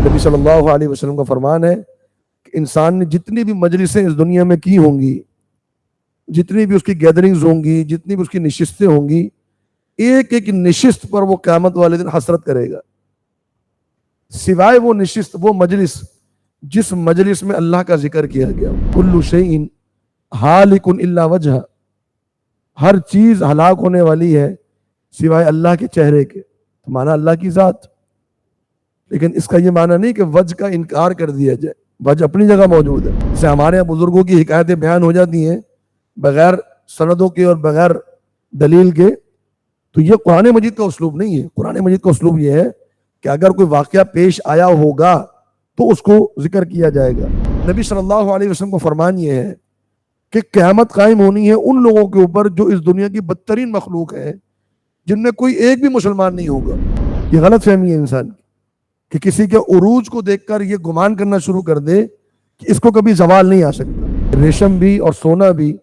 نبی صلی اللہ علیہ وسلم کا فرمان ہے کہ انسان نے جتنی بھی مجلسیں اس دنیا میں کی ہوں گی، جتنی بھی اس کی گیدرنگز ہوں گی، جتنی بھی اس کی نشستیں ہوں گی، ایک ایک نشست پر وہ قیامت والے دن حسرت کرے گا، سوائے وہ نشست، وہ مجلس جس مجلس میں اللہ کا ذکر کیا گیا۔ کل شیء ہالک الا وجہ، ہر چیز ہلاک ہونے والی ہے سوائے اللہ کے چہرے کے، مانا اللہ کی ذات۔ لیکن اس کا یہ معنی نہیں کہ وجہ کا انکار کر دیا جائے، وجہ اپنی جگہ موجود ہے۔ جیسے ہمارے یہاں بزرگوں کی حکایتیں بیان ہو جاتی ہیں بغیر سندوں کے اور بغیر دلیل کے، تو یہ قرآن مجید کا اسلوب نہیں ہے۔ قرآن مجید کا اسلوب یہ ہے کہ اگر کوئی واقعہ پیش آیا ہوگا تو اس کو ذکر کیا جائے گا۔ نبی صلی اللہ علیہ وسلم کو فرمان یہ ہے کہ قیامت قائم ہونی ہے ان لوگوں کے اوپر جو اس دنیا کی بدترین مخلوق ہے، جن میں کوئی ایک بھی مسلمان نہیں ہوگا۔ یہ غلط فہمی ہے انسان کی کہ کسی کے عروج کو دیکھ کر یہ گمان کرنا شروع کر دے کہ اس کو کبھی زوال نہیں آ سکتا۔ ریشم بھی اور سونا بھی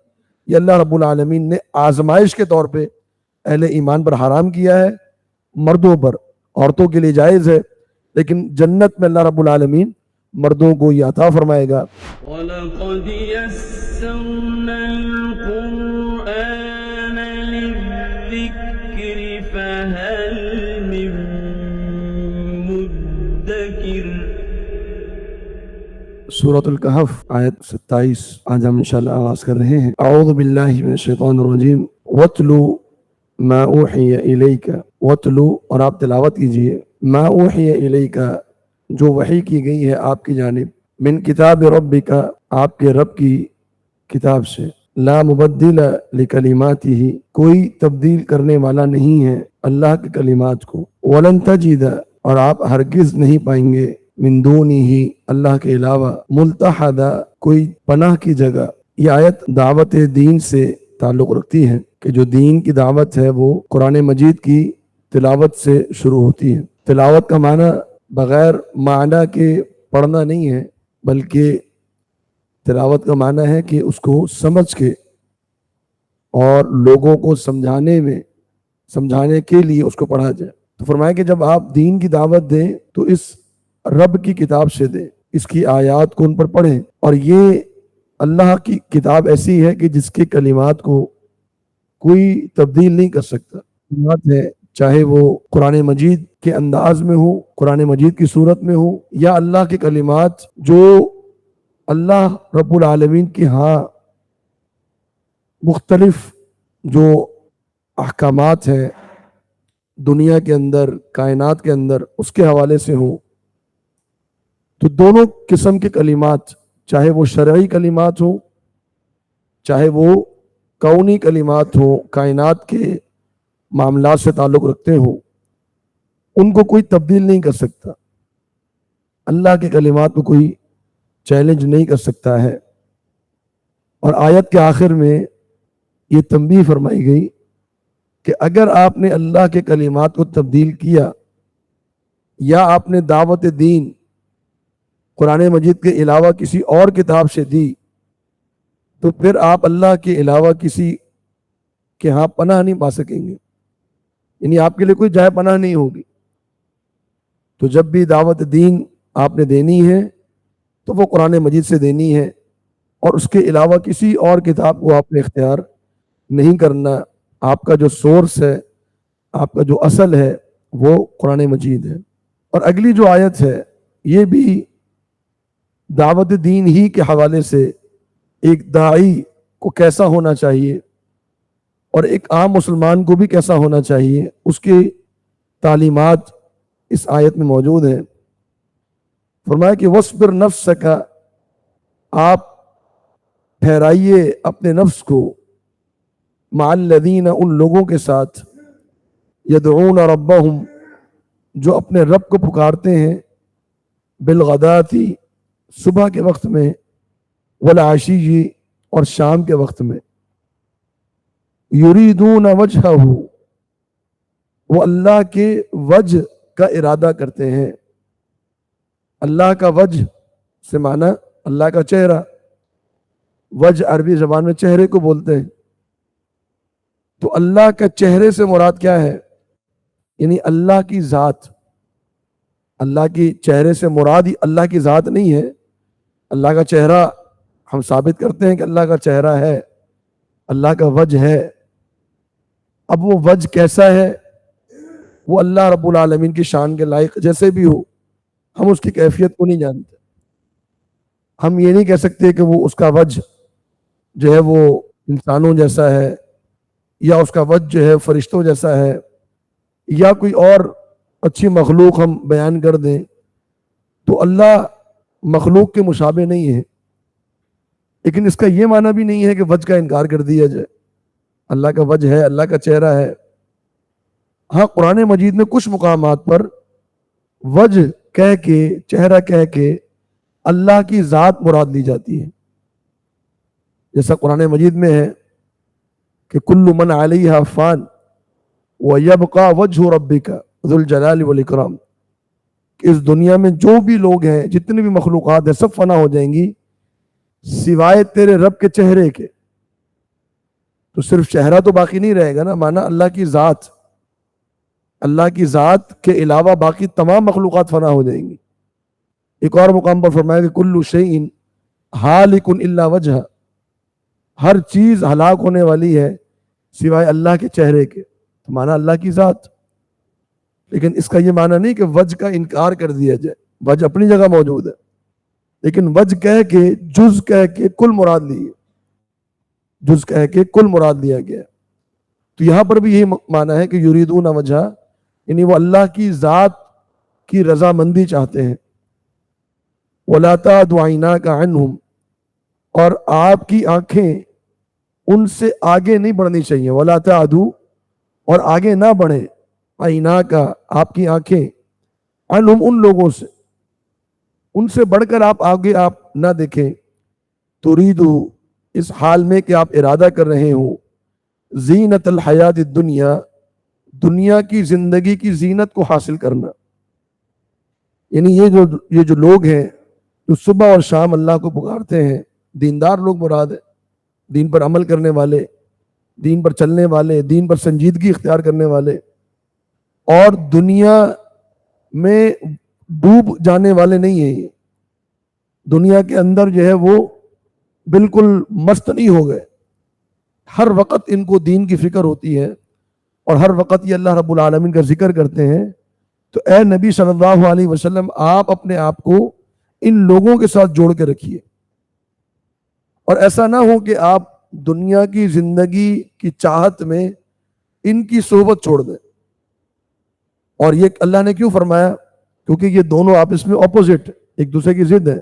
یہ اللہ رب العالمین نے آزمائش کے طور پہ اہل ایمان پر حرام کیا ہے، مردوں پر، عورتوں کے لیے جائز ہے، لیکن جنت میں اللہ رب العالمین مردوں کو یہ عطا فرمائے گا۔ وَلَقَدْ يَسَّرْنَا الْقُرْآنَ لِلذِّكْرِ فَهَلْ مِن مُدَّكِرٍ۔ سورۃ الکہف آیت 27 آج ہم انشاءاللہ آغاز کر رہے ہیں۔ اعوذ باللہ من الشیطان الرجیم۔ وَاتْلُ مَا أُوحِيَ إِلَيْكَ، وَاتْلُ اور آپ تلاوت کیجئے، مَا أُوحِيَ إِلَيْكَ جو وحی کی گئی ہے آپ کی جانب، من کتاب ربک آپ کے رب کی کتاب سے، لا مبدل لکلماتہ کوئی تبدیل کرنے والا نہیں ہے اللہ کے کلمات کو، وَلَن تَجِدَ اور آپ ہرگز نہیں پائیں گے، من دونہ اللہ کے علاوہ، ملتحدہ کوئی پناہ کی جگہ۔ یہ آیت دعوت دین سے تعلق رکھتی ہے کہ جو دین کی دعوت ہے وہ قرآن مجید کی تلاوت سے شروع ہوتی ہے۔ تلاوت کا معنی بغیر معنی کے پڑھنا نہیں ہے، بلکہ تلاوت کا معنی ہے کہ اس کو سمجھ کے اور لوگوں کو سمجھانے کے لیے اس کو پڑھا جائے۔ تو فرمایا کہ جب آپ دین کی دعوت دیں تو اس رب کی کتاب سے دیں، اس کی آیات کو ان پر پڑھیں، اور یہ اللہ کی کتاب ایسی ہے کہ جس کے کلمات کو کوئی تبدیل نہیں کر سکتا۔ کلمات ہے چاہے وہ قرآن مجید کے انداز میں ہو، قرآن مجید کی صورت میں ہو، یا اللہ کے کلمات جو اللہ رب العالمین کے ہاں مختلف جو احکامات ہیں دنیا کے اندر، کائنات کے اندر، اس کے حوالے سے ہوں۔ تو دونوں قسم کے کلمات، چاہے وہ شرعی کلمات ہوں، چاہے وہ کونی کلمات ہوں، کائنات کے معاملات سے تعلق رکھتے ہوں، ان کو کوئی تبدیل نہیں کر سکتا۔ اللہ کے کلمات کو کوئی چیلنج نہیں کر سکتا ہے۔ اور آیت کے آخر میں یہ تنبیہ فرمائی گئی کہ اگر آپ نے اللہ کے کلمات کو تبدیل کیا یا آپ نے دعوت دین قرآن مجید کے علاوہ کسی اور کتاب سے دی، تو پھر آپ اللہ کے علاوہ کسی کے ہاں پناہ نہیں پا سکیں گے، یعنی آپ کے لیے کوئی جائے پناہ نہیں ہوگی۔ تو جب بھی دعوت دین آپ نے دینی ہے تو وہ قرآن مجید سے دینی ہے، اور اس کے علاوہ کسی اور کتاب کو آپ نے اختیار نہیں کرنا۔ آپ کا جو سورس ہے، آپ کا جو اصل ہے، وہ قرآن مجید ہے۔ اور اگلی جو آیت ہے یہ بھی دعوت دین ہی کے حوالے سے ایک داعی کو کیسا ہونا چاہیے اور ایک عام مسلمان کو بھی کیسا ہونا چاہیے، اس کی تعلیمات اس آیت میں موجود ہیں۔ فرمایا کہ وَاصْبِرْ نَفْسَكَ آپ ٹھہرائیے اپنے نفس کو، مع الذین ان لوگوں کے ساتھ، یدعون ربہم جو اپنے رب کو پکارتے ہیں، بالغداتی صبح کے وقت میں، والعشی اور شام کے وقت میں، یریدون وجہہ وہ اللہ کے وجہ کا ارادہ کرتے ہیں۔ اللہ کا وجہ سے معنی اللہ کا چہرہ، وجہ عربی زبان میں چہرے کو بولتے ہیں۔ تو اللہ کا چہرے سے مراد کیا ہے؟ یعنی اللہ کی ذات، اللہ کی چہرے سے مراد ہی اللہ کی ذات نہیں ہے. اللہ کا چہرہ ہم ثابت کرتے ہیں کہ اللہ کا چہرہ ہے, اللہ کا وجہ ہے. اب وہ وجہ کیسا ہے وہ اللہ رب العالمین کی شان کے لائق جیسے بھی ہو, ہم اس کی کیفیت کو نہیں جانتے. ہم یہ نہیں کہہ سکتے کہ وہ اس کا وجہ جو ہے وہ انسانوں جیسا ہے, یا اس کا وجہ جو ہے فرشتوں جیسا ہے, یا کوئی اور اچھی مخلوق ہم بیان کر دیں. تو اللہ مخلوق کے مشابہ نہیں ہے, لیکن اس کا یہ معنی بھی نہیں ہے کہ وجہ کا انکار کر دیا جائے. اللہ کا وجہ ہے, اللہ کا چہرہ ہے. ہاں قرآن مجید میں کچھ مقامات پر وجہ کہہ کے, چہرہ کہہ کے اللہ کی ذات مراد لی جاتی ہے. جیسا قرآن مجید میں ہے کہ کل من علیہا فان ویبقى وجہ ربک ذو الجلال والاکرام, کہ اس دنیا میں جو بھی لوگ ہیں, جتنی بھی مخلوقات ہیں, سب فنا ہو جائیں گی سوائے تیرے رب کے چہرے کے. تو صرف چہرہ تو باقی نہیں رہے گا نا, مانا اللہ کی ذات, اللہ کی ذات کے علاوہ باقی تمام مخلوقات فنا ہو جائیں گی. ایک اور مقام پر فرمایا کہ کل شیء ہالک الا وجہ, ہر چیز ہلاک ہونے والی ہے سوائے اللہ کے چہرے کے. تو مانا اللہ کی ذات. لیکن اس کا یہ معنی نہیں کہ وجہ کا انکار کر دیا جائے, وجہ اپنی جگہ موجود ہے, لیکن وجہ کہہ کے, جز کہہ کے کل مراد لی ہے, جز کہہ کے کل مراد لیا گیا. تو یہاں پر بھی یہی معنی ہے کہ یریدون وجہ, یعنی وہ اللہ کی ذات کی رضامندی چاہتے ہیں. وَلَا تَعْدُ عَيْنَاكَ عَنْهُمْ, اور آپ کی آنکھیں ان سے آگے نہیں بڑھنی چاہیے. وَلَا تَعْدُ, اور آگے نہ بڑھے, عَيْنَاكَ, آپ کی آنکھیں, عَنْهُمْ, ان لوگوں سے, ان سے بڑھ کر آپ آگے آپ نہ دیکھیں. تُرِيدُ, اس حال میں کہ آپ ارادہ کر رہے ہوں, زینت الحیات الدنیا, دنیا کی زندگی کی زینت کو حاصل کرنا. یعنی یہ جو لوگ ہیں جو صبح اور شام اللہ کو پکارتے ہیں, دیندار لوگ مراد ہے, دین پر عمل کرنے والے, دین پر چلنے والے, دین پر سنجیدگی اختیار کرنے والے, اور دنیا میں ڈوب جانے والے نہیں ہیں. یہ دنیا کے اندر جو ہے وہ بالکل مست نہیں ہو گئے, ہر وقت ان کو دین کی فکر ہوتی ہے, اور ہر وقت یہ اللہ رب العالمین کا ذکر کرتے ہیں. تو اے نبی صلی اللہ علیہ وسلم, آپ اپنے آپ کو ان لوگوں کے ساتھ جوڑ کے رکھیے, اور ایسا نہ ہو کہ آپ دنیا کی زندگی کی چاہت میں ان کی صحبت چھوڑ دیں. اور یہ اللہ نے کیوں فرمایا؟ کیونکہ یہ دونوں آپس میں اپوزٹ, ایک دوسرے کی ضد ہے.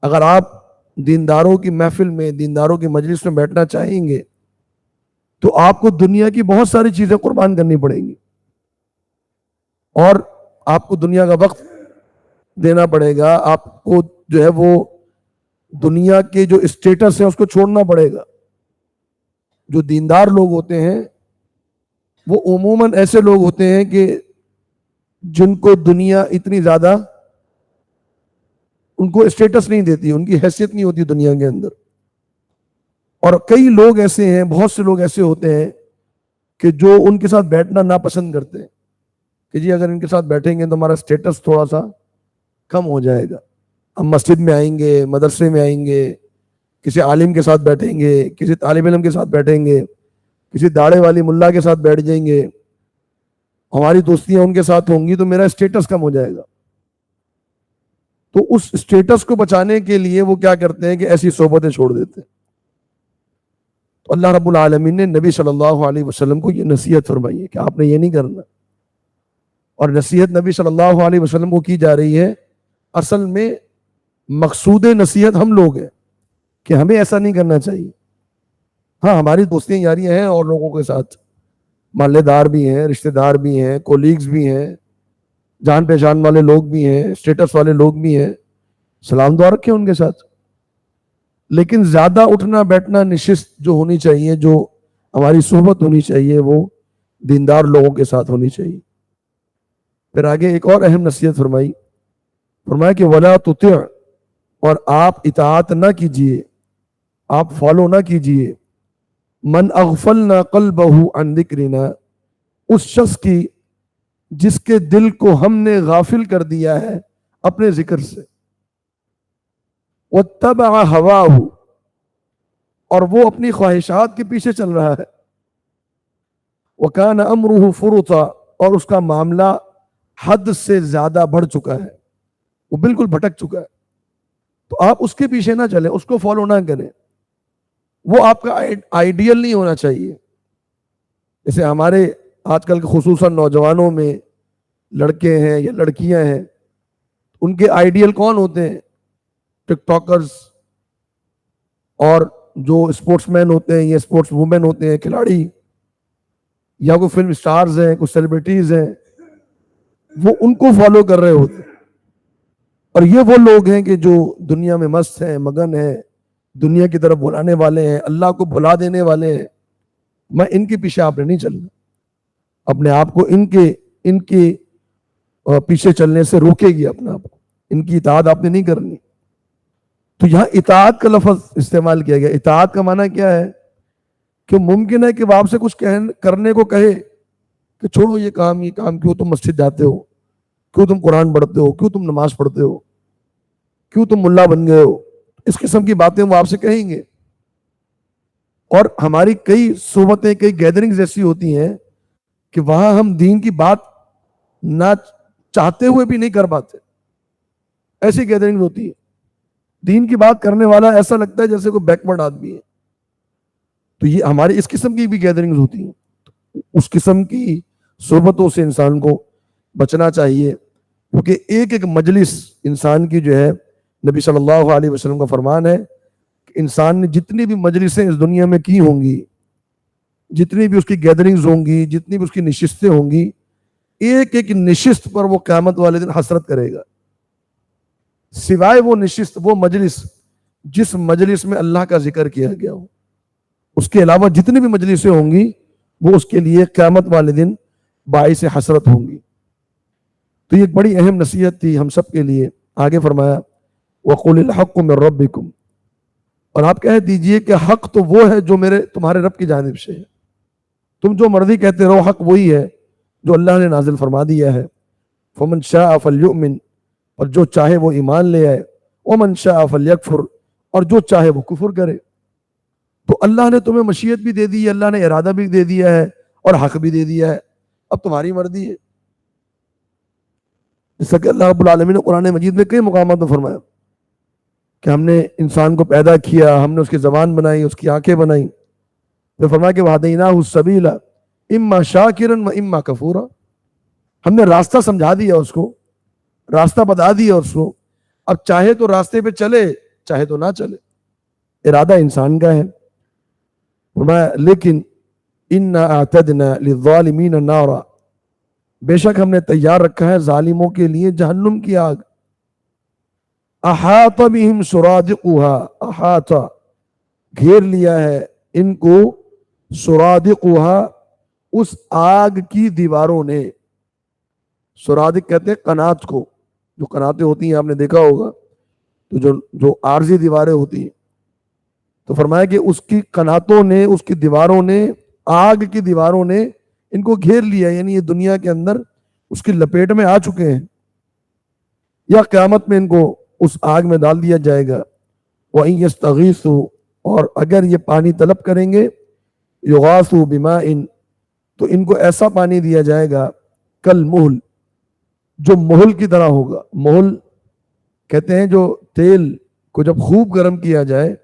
اگر آپ دینداروں کی محفل میں, دینداروں کی مجلس میں بیٹھنا چاہیں گے تو آپ کو دنیا کی بہت ساری چیزیں قربان کرنی پڑیں گی, اور آپ کو دنیا کا وقت دینا پڑے گا, آپ کو جو ہے وہ دنیا کے جو اسٹیٹس ہے اس کو چھوڑنا پڑے گا. جو دیندار لوگ ہوتے ہیں وہ عموماً ایسے لوگ ہوتے ہیں کہ جن کو دنیا اتنی زیادہ ان کو اسٹیٹس نہیں دیتی, ان کی حیثیت نہیں ہوتی دنیا کے اندر. اور کئی لوگ ایسے ہیں, بہت سے لوگ ایسے ہوتے ہیں کہ جو ان کے ساتھ بیٹھنا ناپسند کرتے ہیں کہ جی اگر ان کے ساتھ بیٹھیں گے تو ہمارا اسٹیٹس تھوڑا سا کم ہو جائے گا. ہم مسجد میں آئیں گے, مدرسے میں آئیں گے, کسی عالم کے ساتھ بیٹھیں گے, کسی طالب علم کے ساتھ بیٹھیں گے, کسی داڑھے والی ملا کے ساتھ بیٹھ جائیں گے, ہماری دوستیاں ان کے ساتھ ہوں گی تو میرا اسٹیٹس کم ہو جائے گا. تو اس اسٹیٹس کو بچانے کے لیے وہ کیا کرتے ہیں کہ ایسی صحبتیں چھوڑ دیتے ہیں. تو اللہ رب العالمین نے نبی صلی اللہ علیہ وسلم کو یہ نصیحت فرمائی ہے کہ آپ نے یہ نہیں کرنا. اور نصیحت نبی صلی اللہ علیہ وسلم کو کی جا رہی ہے, اصل میں مقصود نصیحت ہم لوگ ہیں کہ ہمیں ایسا نہیں کرنا چاہیے. ہاں ہماری دوستیاں یاریاں ہیں اور لوگوں کے ساتھ, محلے دار بھی ہیں, رشتہ دار بھی ہیں, کولیگز بھی ہیں, جان پہچان والے لوگ بھی ہیں, اسٹیٹس والے لوگ بھی ہیں, سلام دعا رکھیں ان کے ساتھ. لیکن زیادہ اٹھنا بیٹھنا نشست جو ہونی چاہیے, جو ہماری صحبت ہونی چاہیے, وہ دیندار لوگوں کے ساتھ ہونی چاہیے. پھر آگے ایک اور اہم نصیحت فرمایا کہ ولا تطع, اور آپ اطاعت نہ کیجیے, آپ فالو نہ کیجیے, من اغفلنا قلبہ عن ذکرنا, اس شخص کی جس کے دل کو ہم نے غافل کر دیا ہے اپنے ذکر سے، واتبع ہواہ، اور وہ اپنی خواہشات کے پیچھے چل رہا ہے، وکان امرہ فرطا، اور اس کا معاملہ حد سے زیادہ بڑھ چکا ہے، وہ بالکل بھٹک چکا ہے. تو آپ اس کے پیچھے نہ چلیں، اس کو فالو نہ کریں، وہ آپ کا آئیڈیل نہیں ہونا چاہیے. جیسے ہمارے آج کل کے خصوصاً نوجوانوں میں لڑکے ہیں یا لڑکیاں ہیں، ان کے آئیڈیل کون ہوتے ہیں؟ ٹک ٹاکرز، اور جو اسپورٹس مین ہوتے ہیں یا اسپورٹس وومن ہوتے ہیں، کھلاڑی، یا کوئی فلم سٹارز ہیں، کوئی سیلیبریٹیز ہیں، وہ ان کو فالو کر رہے ہوتے ہیں. اور یہ وہ لوگ ہیں کہ جو دنیا میں مست ہیں، مگن ہیں، دنیا کی طرف بلانے والے ہیں، اللہ کو بھلا دینے والے ہیں. میں ان کے پیچھے آپ نے نہیں چلنا، اپنے آپ کو ان کے پیچھے چلنے سے روکے گی اپنے آپ کو، ان کی اطاعت آپ نے نہیں کرنی. تو یہاں اطاعت کا لفظ استعمال کیا گیا. اطاعت کا معنی کیا ہے؟ کہ ممکن ہے کہ وہ آپ سے کچھ کرنے کو کہے کہ چھوڑو یہ کام، کیوں تم مسجد جاتے ہو، کیوں تم قرآن پڑھتے ہو، کیوں تم نماز پڑھتے ہو، کیوں تم ملا بن گئے ہو. اس قسم کی باتیں وہ آپ سے کہیں گے. اور ہماری کئی صحبتیں، کئی گیدرنگز ایسی ہوتی ہیں کہ وہاں ہم دین کی بات نہ چاہتے ہوئے بھی نہیں کر پاتے. ایسی گیدرنگ ہوتی ہے، دین کی بات کرنے والا ایسا لگتا ہے جیسے کوئی بیکورڈ آدمی ہے. تو یہ ہماری اس قسم کی بھی گیدرنگز ہوتی ہیں. اس قسم کی صحبتوں سے انسان کو بچنا چاہیے، کیونکہ ایک ایک مجلس انسان کی جو ہے، نبی صلی اللہ علیہ وسلم کا فرمان ہے کہ انسان نے جتنی بھی مجلسیں اس دنیا میں کی ہوں گی، جتنی بھی اس کی گیدرنگز ہوں گی، جتنی بھی اس کی نشستیں ہوں گی، ایک ایک نشست پر وہ قیامت والے دن حسرت کرے گا، سوائے وہ نشست، وہ مجلس جس مجلس میں اللہ کا ذکر کیا گیا ہو. اس کے علاوہ جتنی بھی مجلسیں ہوں گی وہ اس کے لیے قیامت والے دن باعث حسرت ہوں گی. تو یہ ایک بڑی اہم نصیحت تھی ہم سب کے لیے. آگے فرمایا وَقُلِ الْحَقُّ مِنْ رَبِّكُمْ، اور آپ کہہ دیجئے کہ حق تو وہ ہے جو تمہارے رب کی جانب سے ہے. تم جو مرضی کہتے رہو، حق وہی ہے جو اللہ نے نازل فرما دیا ہے. فَمَنْ شَاءَ فَلْيُؤْمِنْ، اور جو چاہے وہ ایمان لے آئے. وَمَنْ شَاءَ فَلْيَكْفُرْ، اور جو چاہے وہ کفر کرے. تو اللہ نے تمہیں مشیت بھی دے دی ہے، اللہ نے ارادہ بھی دے دیا ہے، اور حق بھی دے دیا ہے. اب تمہاری مرضی ہے. جیسا کہ اللہ رب العالمین نے قرآن مجید میں کئی مقامات میں فرمایا کہ ہم نے انسان کو پیدا کیا، ہم نے اس کی زبان بنائی، اس کی آنکھیں بنائی. پھر فرمایا کہ وَهَدَيْنَاهُ السَّبِيلَ إِمَّا شَاكِرًا وَإِمَّا كَفُورًا، ہم نے راستہ سمجھا دیا اس کو، راستہ بتا دیا اس کو. اب چاہے تو راستے پہ چلے، چاہے تو نہ چلے، ارادہ انسان کا ہے. فرمایا لیکن إِنَّا أَعْتَدْنَا لِلظَّالِمِينَ نَارًا، بے شک ہم نے تیار رکھا ہے ظالموں کے لیے جہنم کی آگ. احاط بہم سرادقها، احاط گھیر لیا ہے ان کو، سرادقها اس آگ کی دیواروں نے. سرادق کہتے ہیں قنات کو، جو قناتیں ہوتی ہیں آپ نے دیکھا ہوگا، تو جو عارضی دیواریں ہوتی ہیں. تو فرمایا کہ اس کی قناتوں نے، اس کی دیواروں نے، آگ کی دیواروں نے ان کو گھیر لیا، یعنی یہ دنیا کے اندر اس کی لپیٹ میں آ چکے ہیں، یا قیامت میں ان کو اس آگ میں ڈال دیا جائے گا. وَإِن يَسْتَغِيثُوا، اور اگر یہ پانی طلب کریں گے، يُغَاثُوا بِمَاءٍ، تو ان کو ایسا پانی دیا جائے گا کالمہل، جو مہل کی طرح ہوگا. مہل کہتے ہیں جو تیل کو جب خوب گرم کیا جائے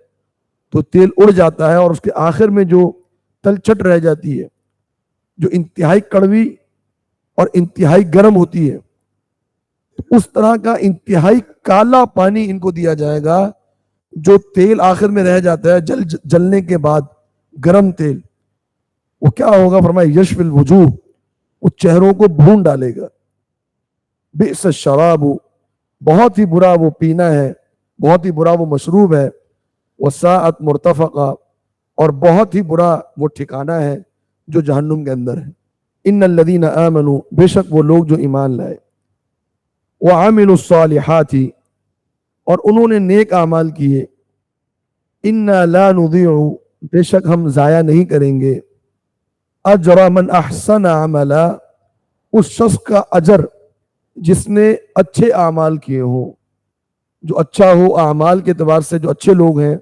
تو تیل اڑ جاتا ہے، اور اس کے آخر میں جو تلچھٹ رہ جاتی ہے، جو انتہائی کڑوی اور انتہائی گرم ہوتی ہے، اس طرح کا انتہائی کالا پانی ان کو دیا جائے گا. جو تیل آخر میں رہ جاتا ہے جلنے کے بعد، گرم تیل، وہ کیا ہوگا؟ فرمایا یشف الوجوہ، وہ چہروں کو بھون ڈالے گا. بئس الشراب، بہت ہی برا وہ پینا ہے، بہت ہی برا وہ مشروب ہے. وساءت مرتفقہ، اور بہت ہی برا وہ ٹھکانہ ہے جو جہنم کے اندر ہے. ان الذین آمنوا، بے شک وہ لوگ جو ایمان لائے، وعملوا الصالحات، اور انہوں نے نیک اعمال کیے. انا لا نضيع، بے شک ہم ضائع نہیں کریں گے، اجر من احسن عملا، اس شخص کا اجر جس نے اچھے اعمال کیے ہوں، جو اچھا ہو اعمال کے اعتبار سے، جو اچھے لوگ ہیں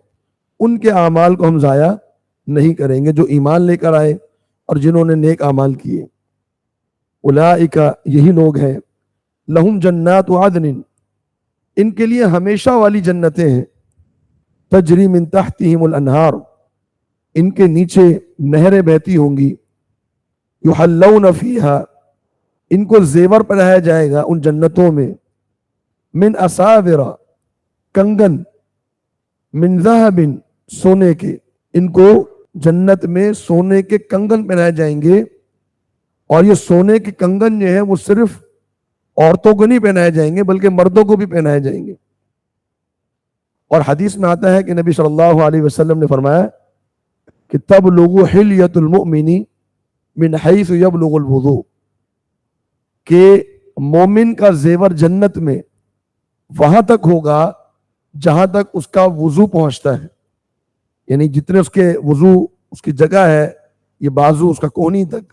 ان کے اعمال کو ہم ضائع نہیں کریں گے، جو ایمان لے کر آئے اور جنہوں نے نیک اعمال کیے۔ اولئک، یہی لوگ ہیں، لہم جنات عدن، ان کے لیے ہمیشہ والی جنتیں ہیں، تجری من تحتہم الانہار، ان کے نیچے نہریں بہتی ہوں گی، یحلون فیہا، ان کو زیور پہنایا جائے گا ان جنتوں میں، من اساور، کنگن، من ذہب، سونے کے، ان کو جنت میں سونے کے کنگن پہنائے جائیں گے، اور یہ سونے کے کنگن جو ہیں وہ صرف عورتوں کو نہیں پہنائے جائیں گے بلکہ مردوں کو بھی پہنائے جائیں گے۔ اور حدیث میں آتا ہے کہ نبی صلی اللہ علیہ وسلم نے فرمایا کہ تبلغ حلیۃ المؤمن من حیث یبلغ الوضوء، کہ مومن کا زیور جنت میں وہاں تک ہوگا جہاں تک اس کا وضو پہنچتا ہے، یعنی جتنے اس کے وضو اس کی جگہ ہے، یہ بازو اس کا کونی تک،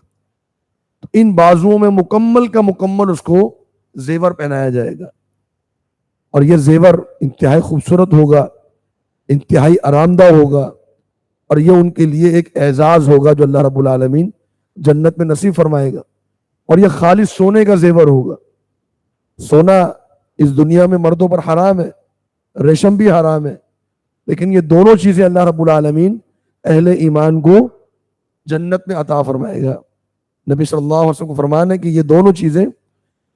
تو ان بازوؤں میں مکمل کا مکمل اس کو زیور پہنایا جائے گا، اور یہ زیور انتہائی خوبصورت ہوگا، انتہائی آرام دہ ہوگا، اور یہ ان کے لیے ایک اعزاز ہوگا جو اللہ رب العالمین جنت میں نصیب فرمائے گا، اور یہ خالص سونے کا زیور ہوگا۔ سونا اس دنیا میں مردوں پر حرام ہے، ریشم بھی حرام ہے، لیکن یہ دونوں چیزیں اللہ رب العالمین اہل ایمان کو جنت میں عطا فرمائے گا۔ نبی صلی اللہ علیہ وسلم کو فرمانا ہے کہ یہ دونوں چیزیں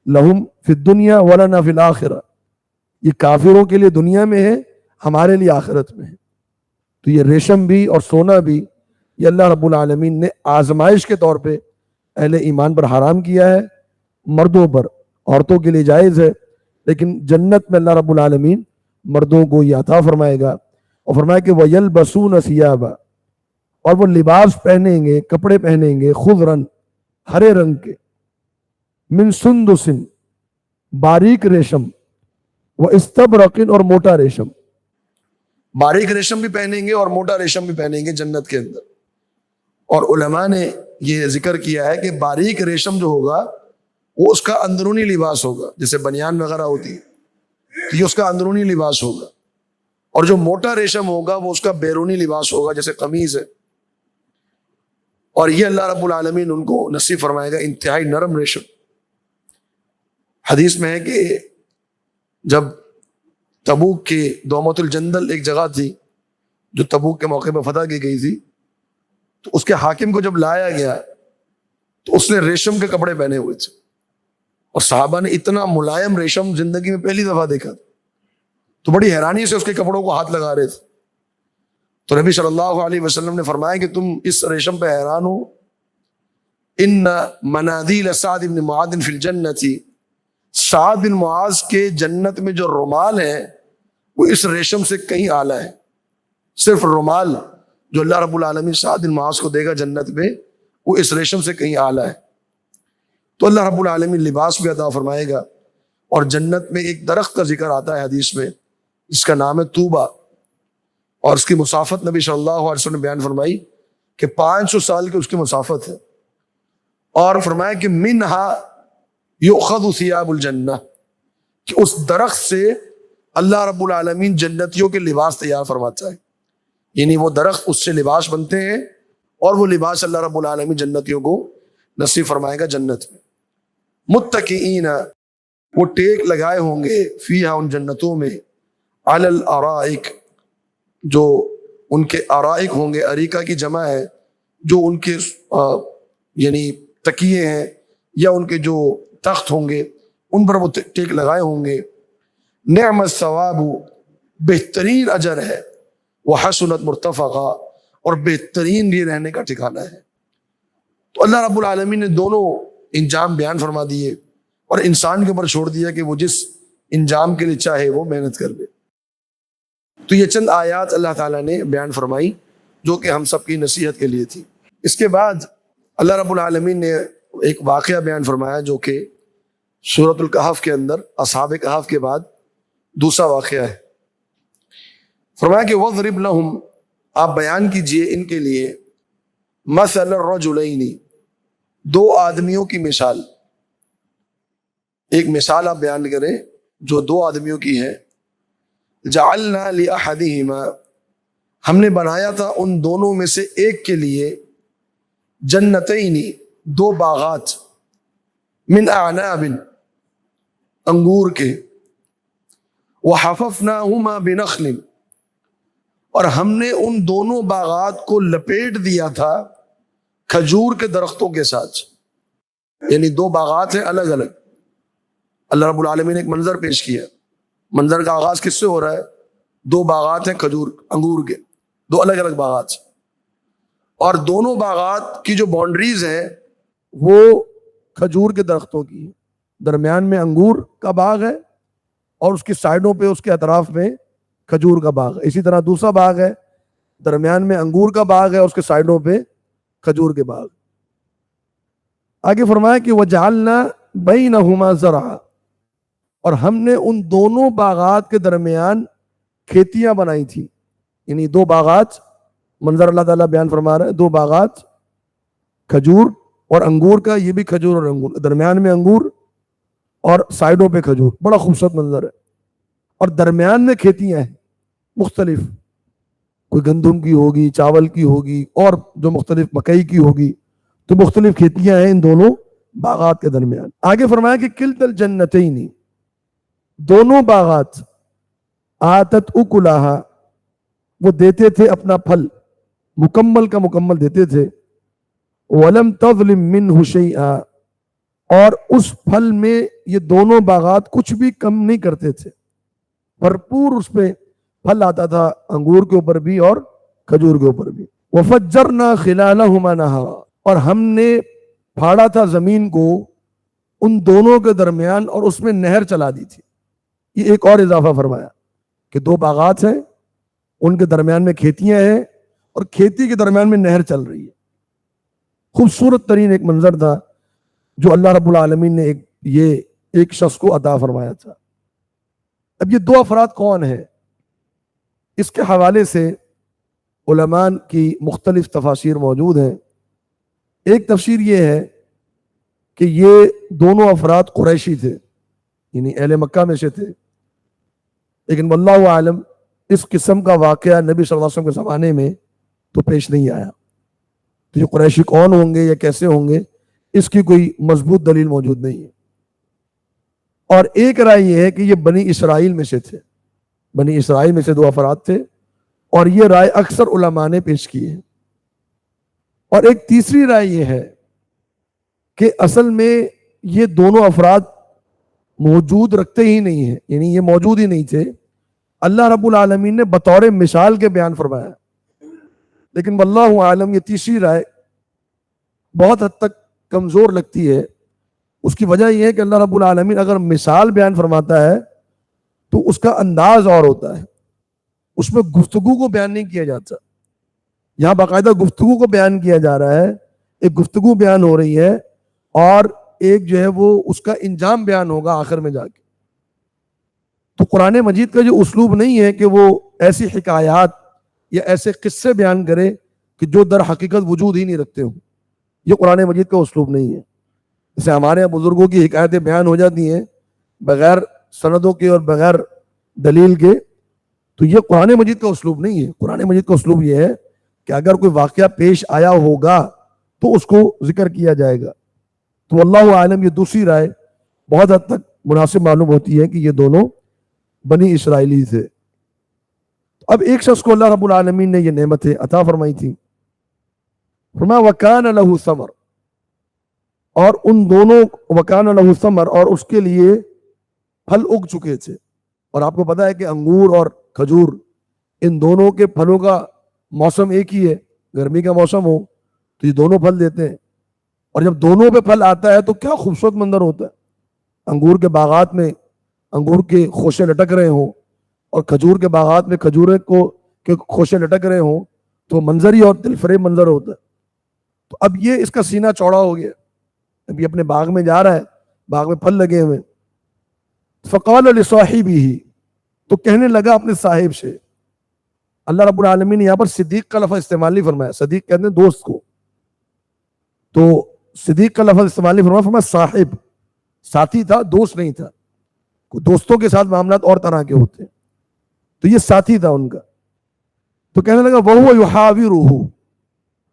لہم فی الدنیا ولنا فی الآخرہ، یہ کافروں کے لیے دنیا میں ہے، ہمارے لیے آخرت میں ہے۔ تو یہ ریشم بھی اور سونا بھی یہ اللہ رب العالمین نے آزمائش کے طور پہ اہل ایمان پر حرام کیا ہے، مردوں پر، عورتوں کے لیے جائز ہے، لیکن جنت میں اللہ رب العالمین مردوں کو یہ عطا فرمائے گا، اور فرمایا کہ وَيَلْبَسُونَ ثِيَابًا، اور وہ لباس پہنیں گے، کپڑے پہنیں گے، خضرن، ہرے رنگ کے، من سندس، باریک ریشم، وہ استبرقن، اور موٹا ریشم، باریک ریشم بھی پہنیں گے اور موٹا ریشم بھی پہنیں گے جنت کے اندر۔ اور علماء نے یہ ذکر کیا ہے کہ باریک ریشم جو ہوگا وہ اس کا اندرونی لباس ہوگا، جیسے بنیان وغیرہ ہوتی ہے تو یہ اس کا اندرونی لباس ہوگا، اور جو موٹا ریشم ہوگا وہ اس کا بیرونی لباس ہوگا، جیسے قمیض ہے، اور یہ اللہ رب العالمین ان کو نصیب فرمائے گا انتہائی نرم ریشم۔ حدیث میں ہے کہ جب تبوک کے دومت الجندل ایک جگہ تھی جو تبوک کے موقع پہ فتح کی گئی تھی، تو اس کے حاکم کو جب لایا گیا تو اس نے ریشم کے کپڑے پہنے ہوئے تھے، اور صحابہ نے اتنا ملائم ریشم زندگی میں پہلی دفعہ دیکھا تھا، تو بڑی حیرانی سے اس کے کپڑوں کو ہاتھ لگا رہے تھے۔ تو نبی صلی اللہ علیہ وسلم نے فرمایا کہ تم اس ریشم پہ حیران ہو، ان منادیل سعد بن معاذ فی الجنت، سعد بن معاذ کے جنت میں جو رومال ہیں وہ اس ریشم سے کہیں اعلیٰ ہے۔ صرف رومال جو اللہ رب العالمین سعد بن معاذ کو دے گا جنت میں وہ اس ریشم سے کہیں اعلیٰ ہے۔ تو اللہ رب العالمین لباس بھی عطا فرمائے گا، اور جنت میں ایک درخت کا ذکر آتا ہے حدیث میں، اس کا نام ہے طوبہ، اور اس کی مسافت نبی صلی اللہ علیہ وسلم نے بیان فرمائی کہ 500 سال کی اس کی مسافت ہے، اور فرمایا کہ منہا یؤخذ ثیاب الجنہ، کہ اس درخت سے اللہ رب العالمین جنتیوں کے لباس تیار فرماتا ہے، یعنی وہ درخت اس سے لباس بنتے ہیں، اور وہ لباس اللہ رب العالمین جنتیوں کو نصیب فرمائے گا جنت میں۔ متکئین، وہ ٹیک لگائے ہوں گے، فیہا، ان جنتوں میں، علی الارائک، جو ان کے ارائک ہوں گے، اریکہ کی جمع ہے، جو ان کے یعنی تکیے ہیں یا ان کے جو تخت ہوں گے ان پر وہ ٹیک لگائے ہوں گے۔ نعم الثواب، بہترین اجر ہے، وحسنت مرتفقہ، اور بہترین یہ رہنے کا ٹھکانہ ہے۔ تو اللہ رب العالمین نے دونوں انجام بیان فرما دیے، اور انسان کے اوپر چھوڑ دیا کہ وہ جس انجام کے لیے چاہے وہ محنت کر لے۔ تو یہ چند آیات اللہ تعالیٰ نے بیان فرمائی جو کہ ہم سب کی نصیحت کے لیے تھی۔ اس کے بعد اللہ رب العالمین نے ایک واقعہ بیان فرمایا جو کہ سورۃ الکہف کے اندر اصحاب کہف کے بعد دوسرا واقعہ ہے۔ فرمایا کہ وَضْرِبْ لَهُمْ، آپ بیان کیجئے ان کے لیے، مَثَلَ الرَّجُلَيْنِ، دو آدمیوں کی مثال، ایک مثال آپ بیان کریں جو دو آدمیوں کی ہے. جعلنا لأحدہما، ہم نے بنایا تھا ان دونوں میں سے ایک کے لیے جنتین، دو باغات، من اعناب، انگور کے، وحففناہما بنخل، اور ہم نے ان دونوں باغات کو لپیٹ دیا تھا کھجور کے درختوں کے ساتھ. یعنی دو باغات ہیں الگ الگ. اللہ رب العالمین نے ایک منظر پیش کیا. منظر کا آغاز کس سے ہو رہا ہے؟ دو باغات ہیں کھجور انگور کے، دو الگ الگ باغات، اور دونوں باغات کی جو باؤنڈریز ہیں وہ کھجور کے درختوں کی. درمیان میں انگور کا باغ ہے اور اس کی سائڈوں پہ، اس کے اطراف میں کھجور کا باغ ہے. اسی طرح دوسرا باغ ہے، درمیان میں انگور کا باغ ہے، اس کے سائڈوں پہ کھجور کے باغ. آگے فرمایا کہ وجعلنا بینہما زرعا، اور ہم نے ان دونوں باغات کے درمیان کھیتیاں بنائی تھی. یعنی دو باغات، منظر اللہ تعالیٰ بیان فرما رہا ہے، دو باغات کھجور اور انگور کا، یہ بھی کھجور اور انگور، درمیان میں انگور اور سائڈوں پہ کھجور. بڑا خوبصورت منظر ہے. اور درمیان میں کھیتیاں ہیں مختلف، کوئی گندم کی ہوگی، چاول کی ہوگی، اور جو مختلف مکئی کی ہوگی. تو مختلف کھیتیاں ہیں ان دونوں باغات کے درمیان. آگے فرمایا کہ کلتا الجنتین، دونوں باغات، آتت اکلہا، وہ دیتے تھے اپنا پھل، مکمل کا مکمل دیتے تھے. ولم تظلم منہ شیئا، اور اس پھل میں یہ دونوں باغات کچھ بھی کم نہیں کرتے تھے، بھرپور اس پہ پھل آتا تھا، انگور کے اوپر بھی اور کھجور کے اوپر بھی. وفجرنا خلالہما نہرا، اور ہم نے پھاڑا تھا زمین کو ان دونوں کے درمیان اور اس میں نہر چلا دی تھی. یہ ایک اور اضافہ فرمایا کہ دو باغات ہیں، ان کے درمیان میں کھیتیاں ہیں، اور کھیتی کے درمیان میں نہر چل رہی ہے. خوبصورت ترین ایک منظر تھا جو اللہ رب العالمین نے ایک شخص کو عطا فرمایا تھا. اب یہ دو افراد کون ہیں؟ اس کے حوالے سے علماء کی مختلف تفاسیر موجود ہیں. ایک تفسیر یہ ہے کہ یہ دونوں افراد قریشی تھے، یعنی اہل مکہ میں سے تھے، لیکن واللہ عالم اس قسم کا واقعہ نبی صلی اللہ علیہ وسلم کے زمانے میں تو پیش نہیں آیا. تو یہ قریشی کون ہوں گے یا کیسے ہوں گے، اس کی کوئی مضبوط دلیل موجود نہیں ہے. اور ایک رائے یہ ہے کہ یہ بنی اسرائیل میں سے تھے، بنی اسرائیل میں سے دو افراد تھے، اور یہ رائے اکثر علماء نے پیش کی ہے. اور ایک تیسری رائے یہ ہے کہ اصل میں یہ دونوں افراد موجود رکھتے ہی نہیں ہیں، یعنی یہ موجود ہی نہیں تھے. اللہ رب العالمین نے بطور مثال کے بیان فرمایا. لیکن واللہ عالم یہ تیسری رائے بہت حد تک کمزور لگتی ہے. اس کی وجہ یہ ہے کہ اللہ رب العالمین اگر مثال بیان فرماتا ہے تو اس کا انداز اور ہوتا ہے، اس میں گفتگو کو بیان نہیں کیا جاتا. یہاں باقاعدہ گفتگو کو بیان کیا جا رہا ہے، ایک گفتگو بیان ہو رہی ہے، اور ایک جو ہے وہ اس کا انجام بیان ہوگا آخر میں جا کے. تو قرآن مجید کا جو اسلوب نہیں ہے کہ وہ ایسی حکایات یا ایسے قصے بیان کرے کہ جو در حقیقت وجود ہی نہیں رکھتے ہوں. یہ قرآن مجید کا اسلوب نہیں ہے. جیسے ہمارے یہاں بزرگوں کی حکایتیں بیان ہو جاتی ہیں بغیر سندوں کے اور بغیر دلیل کے، تو یہ قرآن مجید کا اسلوب نہیں ہے. قرآن مجید کا اسلوب یہ ہے کہ اگر کوئی واقعہ پیش آیا ہوگا تو اس کو ذکر کیا جائے گا. تو اللہ عالم یہ دوسری رائے بہت حد تک مناسب معلوم ہوتی ہے کہ یہ دونوں بنی اسرائیلی تھے. اب ایک شخص کو اللہ رب العالمین نے یہ نعمتیں عطا فرمائی تھی. فرمایا وَكَانَ لَهُ ثَمَرٌ، اور ان دونوں وَكَانَ لَهُ ثَمَرٌ، اور اس کے لیے پھل اگ چکے تھے. اور آپ کو پتا ہے کہ انگور اور کھجور ان دونوں کے پھلوں کا موسم ایک ہی ہے. گرمی کا موسم ہو تو یہ دونوں پھل دیتے ہیں، اور جب دونوں پہ پھل آتا ہے تو کیا خوبصورت منظر ہوتا ہے. انگور کے باغات میں انگور کے خوشے لٹک رہے ہوں اور کھجور کے باغات میں کھجورے کے خوشے لٹک رہے ہوں تو منظر ہی اور دل فریب منظر ہوتا ہے. تو اب یہ اس کا سینہ چوڑا ہو گیا، اب یہ اپنے باغ میں جا رہا ہے، باغ میں پھل لگے ہوئے. فقال لصاحبہ، تو کہنے لگا اپنے صاحب سے. اللہ رب العالمین نے یہاں پر صدیق کا لفظ استعمال نہیں فرمایا. صدیق کہتے ہیں دوست کو، تو صدیق کا لفظ استعمال نہیں فرمایا، فرمایا صاحب. ساتھی تھا، دوست نہیں تھا. دوستوں کے ساتھ معاملات اور طرح کے ہوتے ہیں، تو یہ ساتھی تھا ان کا. تو کہنے لگا وَهُوَ يُحَاوِرُهُ،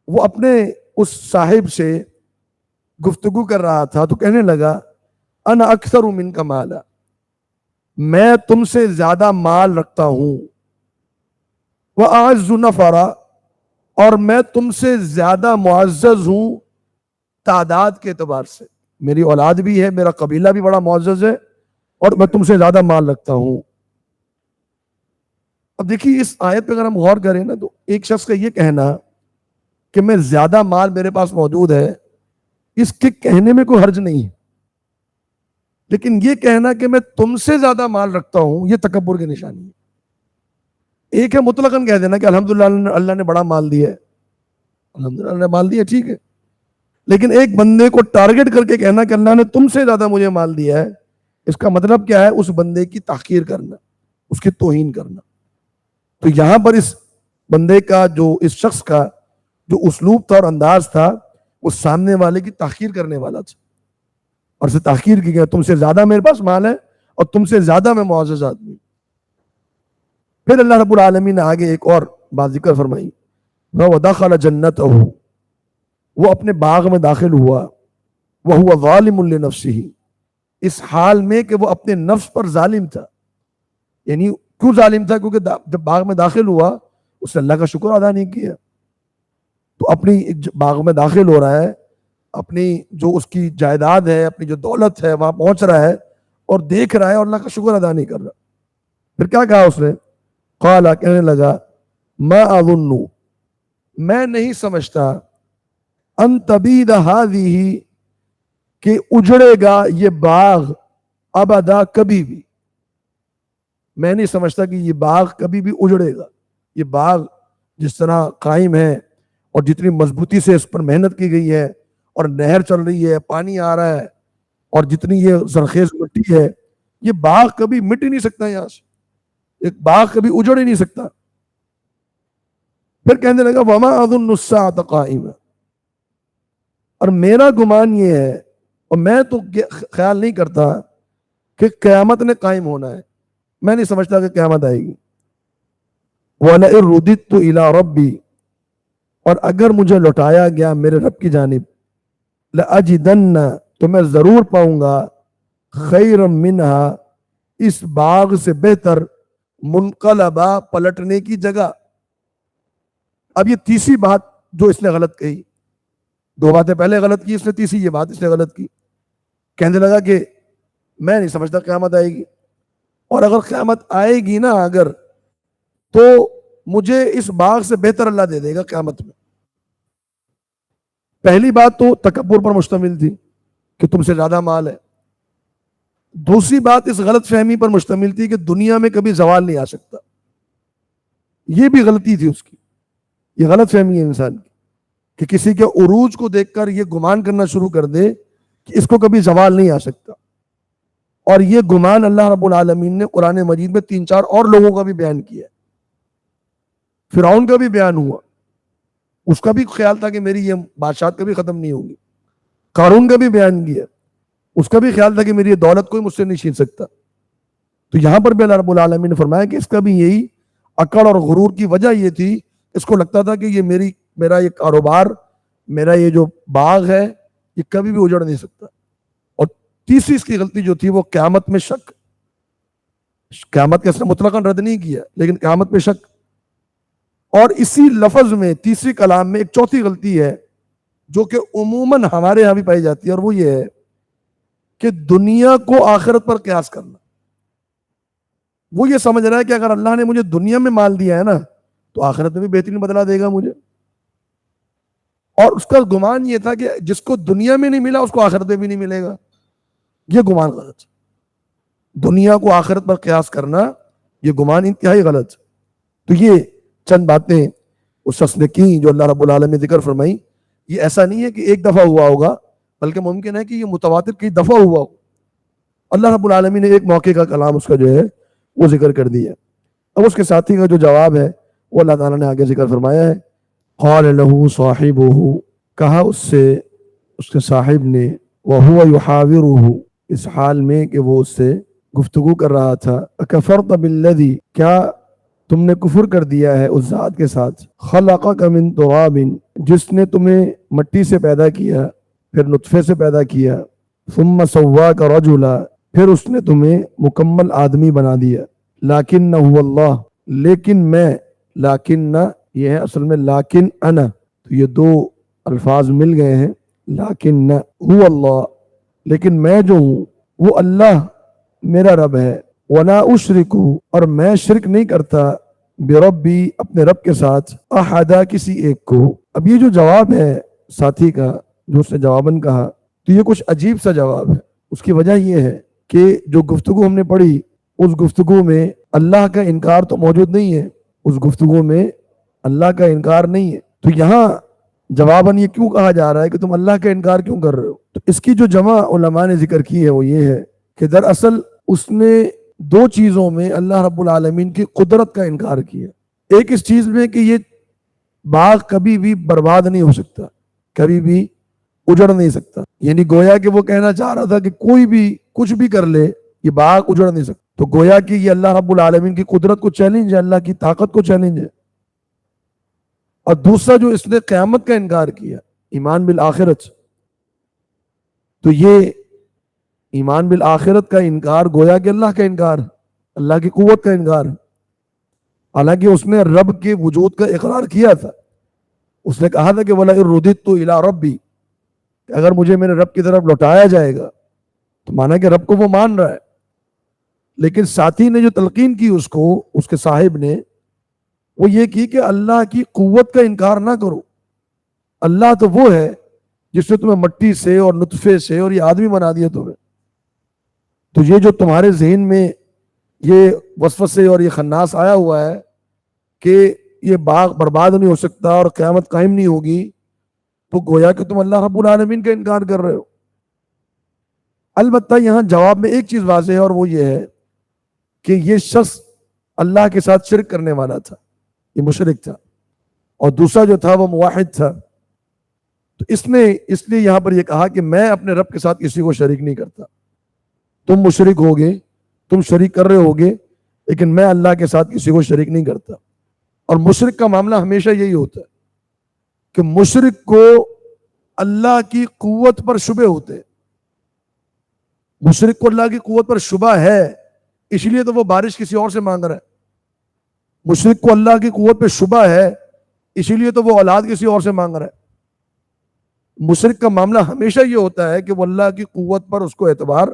وہ اپنے اس صاحب سے گفتگو کر رہا تھا تو کہنے لگا انا اکثر منک مالا، میں تم سے زیادہ مال رکھتا ہوں، وَأَعَزُّ نَفَرًا، اور میں تم سے زیادہ معزز ہوں تعداد کے اعتبار سے، میری اولاد بھی ہے، میرا قبیلہ بھی بڑا معزز ہے، اور میں تم سے زیادہ مال رکھتا ہوں. اب دیکھیے اس آیت پہ اگر ہم غور کریں نا تو ایک شخص کا یہ کہنا کہ میں زیادہ مال میرے پاس موجود ہے، اس کے کہنے میں کوئی حرج نہیں ہے، لیکن یہ کہنا کہ میں تم سے زیادہ مال رکھتا ہوں یہ تکبر کی نشانی ہے. ایک ہے مطلقاً کہہ دینا کہ الحمدللہ اللہ نے بڑا مال دیا ہے، الحمدللہ اللہ نے مال دیا ٹھیک ہے، لیکن ایک بندے کو ٹارگٹ کر کے کہنا کہ اللہ نے تم سے زیادہ مجھے مال دیا ہے، اس کا مطلب کیا ہے؟ اس بندے کی تحقیر کرنا، اس کی توہین کرنا. تو یہاں پر اس بندے کا جو اس شخص کا جو اسلوب تھا اور انداز تھا وہ سامنے والے کی تحقیر کرنے والا تھا، اور اسے تحقیر کی گیا تم سے زیادہ میرے پاس مال ہے اور تم سے زیادہ میں معزز آدمی. پھر اللہ رب العالمین نے آگے ایک اور بات ذکر فرمائی، وَدَخَلَ جَنَّتَهُ، وہ اپنے باغ میں داخل ہوا، وَهُوَ ظَالِمٌ لِنَفْسِهِ، اس حال میں کہ وہ اپنے نفس پر ظالم تھا. یعنی کیوں ظالم تھا؟ کیونکہ جب باغ میں داخل ہوا اس نے اللہ کا شکر ادا نہیں کیا. تو اپنی باغ میں داخل ہو رہا ہے، اپنی جو اس کی جائیداد ہے، اپنی جو دولت ہے وہاں پہنچ رہا ہے اور دیکھ رہا ہے اور اللہ کا شکر ادا نہیں کر رہا. پھر کیا کہا اس نے؟ قال، کہنے لگا ما اظن، میں نہیں سمجھتا، ان تبید هذه، کہ اجڑے گا یہ باغ، ابدا، کبھی بھی. میں نہیں سمجھتا کہ یہ باغ کبھی بھی اجڑے گا. یہ باغ جس طرح قائم ہے اور جتنی مضبوطی سے اس پر محنت کی گئی ہے اور نہر چل رہی ہے، پانی آ رہا ہے، اور جتنی یہ زرخیز مٹی ہے، یہ باغ کبھی مٹ ہی نہیں سکتا یہاں سے، ایک باغ کبھی اجڑ ہی نہیں سکتا. پھر کہنے لگا وما اظن الساعة قائمة، اور میرا گمان یہ ہے، اور میں تو خیال نہیں کرتا کہ قیامت نے قائم ہونا ہے، میں نہیں سمجھتا کہ قیامت آئے گی. وَلَئِن رُدِدتُّ إِلَىٰ رَبِّي، اور اگر مجھے لوٹایا گیا میرے رب کی جانب، لَأَجِدَنَّ، تو میں ضرور پاؤں گا، خَيْرًا مِّنْهَا، اس باغ سے بہتر، منقلبا، پلٹنے کی جگہ. اب یہ تیسری بات جو اس نے غلط کہی، دو باتیں پہلے غلط کی اس نے، تیسری یہ بات اس نے غلط کی. کہنے لگا کہ میں نہیں سمجھتا قیامت آئے گی، اور اگر قیامت آئے گی نا اگر، تو مجھے اس باغ سے بہتر اللہ دے دے گا قیامت میں. پہلی بات تو تکبر پر مشتمل تھی کہ تم سے زیادہ مال ہے. دوسری بات اس غلط فہمی پر مشتمل تھی کہ دنیا میں کبھی زوال نہیں آ سکتا. یہ بھی غلطی تھی اس کی، یہ غلط فہمی ہے انسان کی کہ کسی کے عروج کو دیکھ کر یہ گمان کرنا شروع کر دے کہ اس کو کبھی زوال نہیں آ سکتا. اور یہ گمان اللہ رب العالمین نے قرآن مجید میں 3-4 اور لوگوں کا بھی بیان کیا ہے. فرعون کا بھی بیان ہوا، اس کا بھی خیال تھا کہ میری یہ بادشاہت کبھی ختم نہیں ہوگی. قارون کا بھی بیان کیا، اس کا بھی خیال تھا کہ میری یہ دولت کوئی مجھ سے نہیں چھین سکتا. تو یہاں پر بھی اللہ رب العالمین نے فرمایا کہ اس کا بھی یہی اکڑ اور غرور کی وجہ یہ تھی، اس کو لگتا تھا کہ یہ میرا یہ کاروبار، میرا یہ جو باغ ہے، یہ کبھی بھی اجڑ نہیں سکتا. اور تیسری اس کی غلطی جو تھی وہ قیامت میں شک. قیامت کا اس نے مطلقاً رد نہیں کیا، لیکن قیامت میں شک. اور اسی لفظ میں تیسری کلام میں ایک چوتھی غلطی ہے جو کہ عموماً ہمارے یہاں بھی پائی جاتی ہے، اور وہ یہ ہے کہ دنیا کو آخرت پر قیاس کرنا. وہ یہ سمجھ رہا ہے کہ اگر اللہ نے مجھے دنیا میں مال دیا ہے نا تو آخرت میں بھی بہترین بدلہ دے گا مجھے. اور اس کا گمان یہ تھا کہ جس کو دنیا میں نہیں ملا اس کو آخرت میں بھی نہیں ملے گا. یہ گمان غلط ہے. دنیا کو آخرت پر قیاس کرنا یہ گمان انتہائی غلط ہے. تو یہ چند باتیں اس شخص نے کی جو اللہ رب العالمین نے ذکر فرمائی. یہ ایسا نہیں ہے کہ ایک دفعہ ہوا ہوگا، بلکہ ممکن ہے کہ یہ متواتر کئی دفعہ ہوا ہو. اللہ رب العالمین نے ایک موقع کا کلام اس کا جو ہے وہ ذکر کر دیا. اب اس کے ساتھی کا جو جواب ہے وہ اللہ تعالیٰ نے آگے ذکر فرمایا ہے. قال له صاحبه، کہا اس سے اس کے صاحب نے، وهو يحاوره، اس حال میں کہ وہ اس سے گفتگو کر رہا تھا، اکفرت بالذی، کیا تم نے کفر کر دیا ہے اس ذات کے ساتھ، خلقک من تراب، جس نے تمہیں مٹی سے پیدا کیا، پھر نطفے سے پیدا کیا، ثم سواک رجلا، پھر اس نے تمہیں مکمل آدمی بنا دیا، لیکن هو اللہ، لیکن میں، لیکن یہ ہے اصل میں لیکن انا، تو یہ دو الفاظ مل گئے ہیں، لیکن هو اللہ، لیکن میں جو ہوں وہ اللہ میرا رب ہے، ولا اشرک، اور میں شرک نہیں کرتا، بربی، اپنے رب کے ساتھ، احدا، کسی ایک کو۔ اب یہ جو جواب ہے ساتھی کا، جو اس نے جواباً کہا، تو یہ کچھ عجیب سا جواب ہے۔ اس کی وجہ یہ ہے کہ جو گفتگو ہم نے پڑھی، اس گفتگو میں اللہ کا انکار تو موجود نہیں ہے، اس گفتگو میں اللہ کا انکار نہیں ہے، تو یہاں جواباً یہ کیوں کہا جا رہا ہے کہ تم اللہ کا انکار کیوں کر رہے ہو؟ تو اس کی جو جمع علماء نے ذکر کی ہے وہ یہ ہے کہ دراصل اس نے دو چیزوں میں اللہ رب العالمین کی قدرت کا انکار کیا۔ ایک اس چیز میں کہ یہ باغ کبھی بھی برباد نہیں ہو سکتا، کبھی بھی اجڑ نہیں سکتا، یعنی گویا کہ وہ کہنا چاہ رہا تھا کہ کوئی بھی کچھ بھی کر لے یہ باغ اجڑ نہیں سکتا، تو گویا کہ یہ اللہ رب العالمین کی قدرت کو چیلنج ہے، اللہ کی طاقت کو چیلنج ہے۔ اور دوسرا جو اس نے قیامت کا انکار کیا، ایمان بالآخرت، تو یہ ایمان بالآخرت کا انکار گویا کہ اللہ کا انکار، اللہ کی قوت کا انکار، حالانکہ اس نے رب کے وجود کا اقرار کیا تھا۔ اس نے کہا تھا کہ وَلَئِن رُدِدتُّ إِلَىٰ رَبِّي، کہ اگر مجھے میرے رب کی طرف لوٹایا جائے گا، تو مانا کہ رب کو وہ مان رہا ہے، لیکن ساتھی نے جو تلقین کی اس کو، اس کے صاحب نے، وہ یہ کی کہ اللہ کی قوت کا انکار نہ کرو، اللہ تو وہ ہے جس نے تمہیں مٹی سے اور نطفے سے اور یہ آدمی بنا دیا تمہیں، تو یہ جو تمہارے ذہن میں یہ وسوسے اور یہ خناس آیا ہوا ہے کہ یہ باغ برباد نہیں ہو سکتا اور قیامت قائم نہیں ہوگی، تو گویا کہ تم اللہ رب العالمین کا انکار کر رہے ہو۔ البتہ یہاں جواب میں ایک چیز واضح ہے، اور وہ یہ ہے کہ یہ شخص اللہ کے ساتھ شرک کرنے والا تھا، یہ مشرک تھا، اور دوسرا جو تھا وہ موحد تھا، تو اس نے اس لیے یہاں پر یہ کہا کہ میں اپنے رب کے ساتھ کسی کو شریک نہیں کرتا، تم مشرک ہوگے، تم شریک کر رہے ہوگے، لیکن میں اللہ کے ساتھ کسی کو شریک نہیں کرتا۔ اور مشرک کا معاملہ ہمیشہ یہی ہوتا ہے کہ مشرک کو اللہ کی قوت پر شبہ ہوتے ہیں، مشرک کو اللہ کی قوت پر شبہ ہے، اس لیے تو وہ بارش کسی اور سے مانگ رہا ہے، مشرک کو اللہ کی قوت پہ شبہ ہے، اسی لیے تو وہ اولاد کسی اور سے مانگ رہا ہے۔ مشرک کا معاملہ ہمیشہ یہ ہوتا ہے کہ وہ اللہ کی قوت پر اس کو اعتبار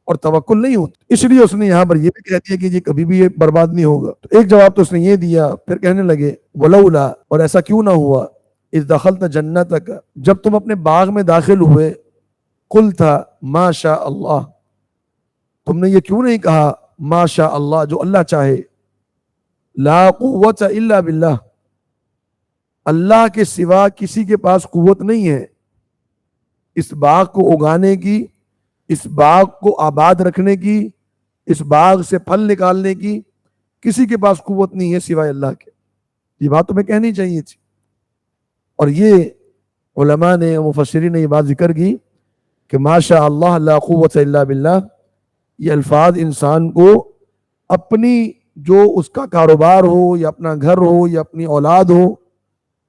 اور توکل نہیں ہوتی، اس لیے اس نے یہاں پر یہ بھی کہہ دیا کہ یہ کبھی بھی یہ برباد نہیں ہوگا۔ تو ایک جواب تو اس نے یہ دیا، پھر کہنے لگے ولولا، اور ایسا کیوں نہ ہوا، اذ دخلت جنتک، جب تم اپنے باغ میں داخل ہوئے، قلت ما شاء اللہ، تم نے یہ کیوں نہیں کہا ما شاء اللہ، جو اللہ چاہے، لا قوت الا باللہ، اللہ کے سوا کسی کے پاس قوت نہیں ہے اس باغ کو اگانے کی، اس باغ کو آباد رکھنے کی، اس باغ سے پھل نکالنے کی، کسی کے پاس قوت نہیں ہے سوائے اللہ کے۔ یہ بات تمہیں کہنی چاہیے تھی۔ اور یہ علماء نے، مفسرین نے یہ بات ذکر کی کہ ماشاء اللہ لا قوت الا باللہ، یہ الفاظ انسان کو اپنی جو اس کا کاروبار ہو یا اپنا گھر ہو یا اپنی اولاد ہو،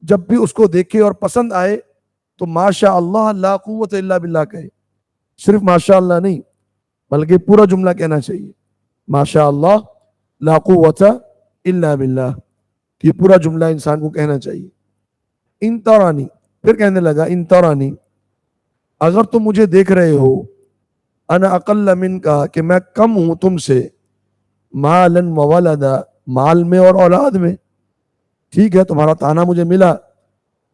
جب بھی اس کو دیکھے اور پسند آئے تو ماشاء اللہ لا قوت الا باللہ کہے، صرف ماشاء اللہ نہیں بلکہ پورا جملہ کہنا چاہیے، ماشاء اللہ لا قوت الا باللہ، یہ پورا جملہ انسان کو کہنا چاہیے۔ ان ترانی، پھر کہنے لگا ان ترانی، اگر تم مجھے دیکھ رہے ہو، انا اقل منکا، کہ میں کم ہوں تم سے، مالا وولدا، مال میں اور اولاد میں، ٹھیک ہے تمہارا تانا مجھے ملا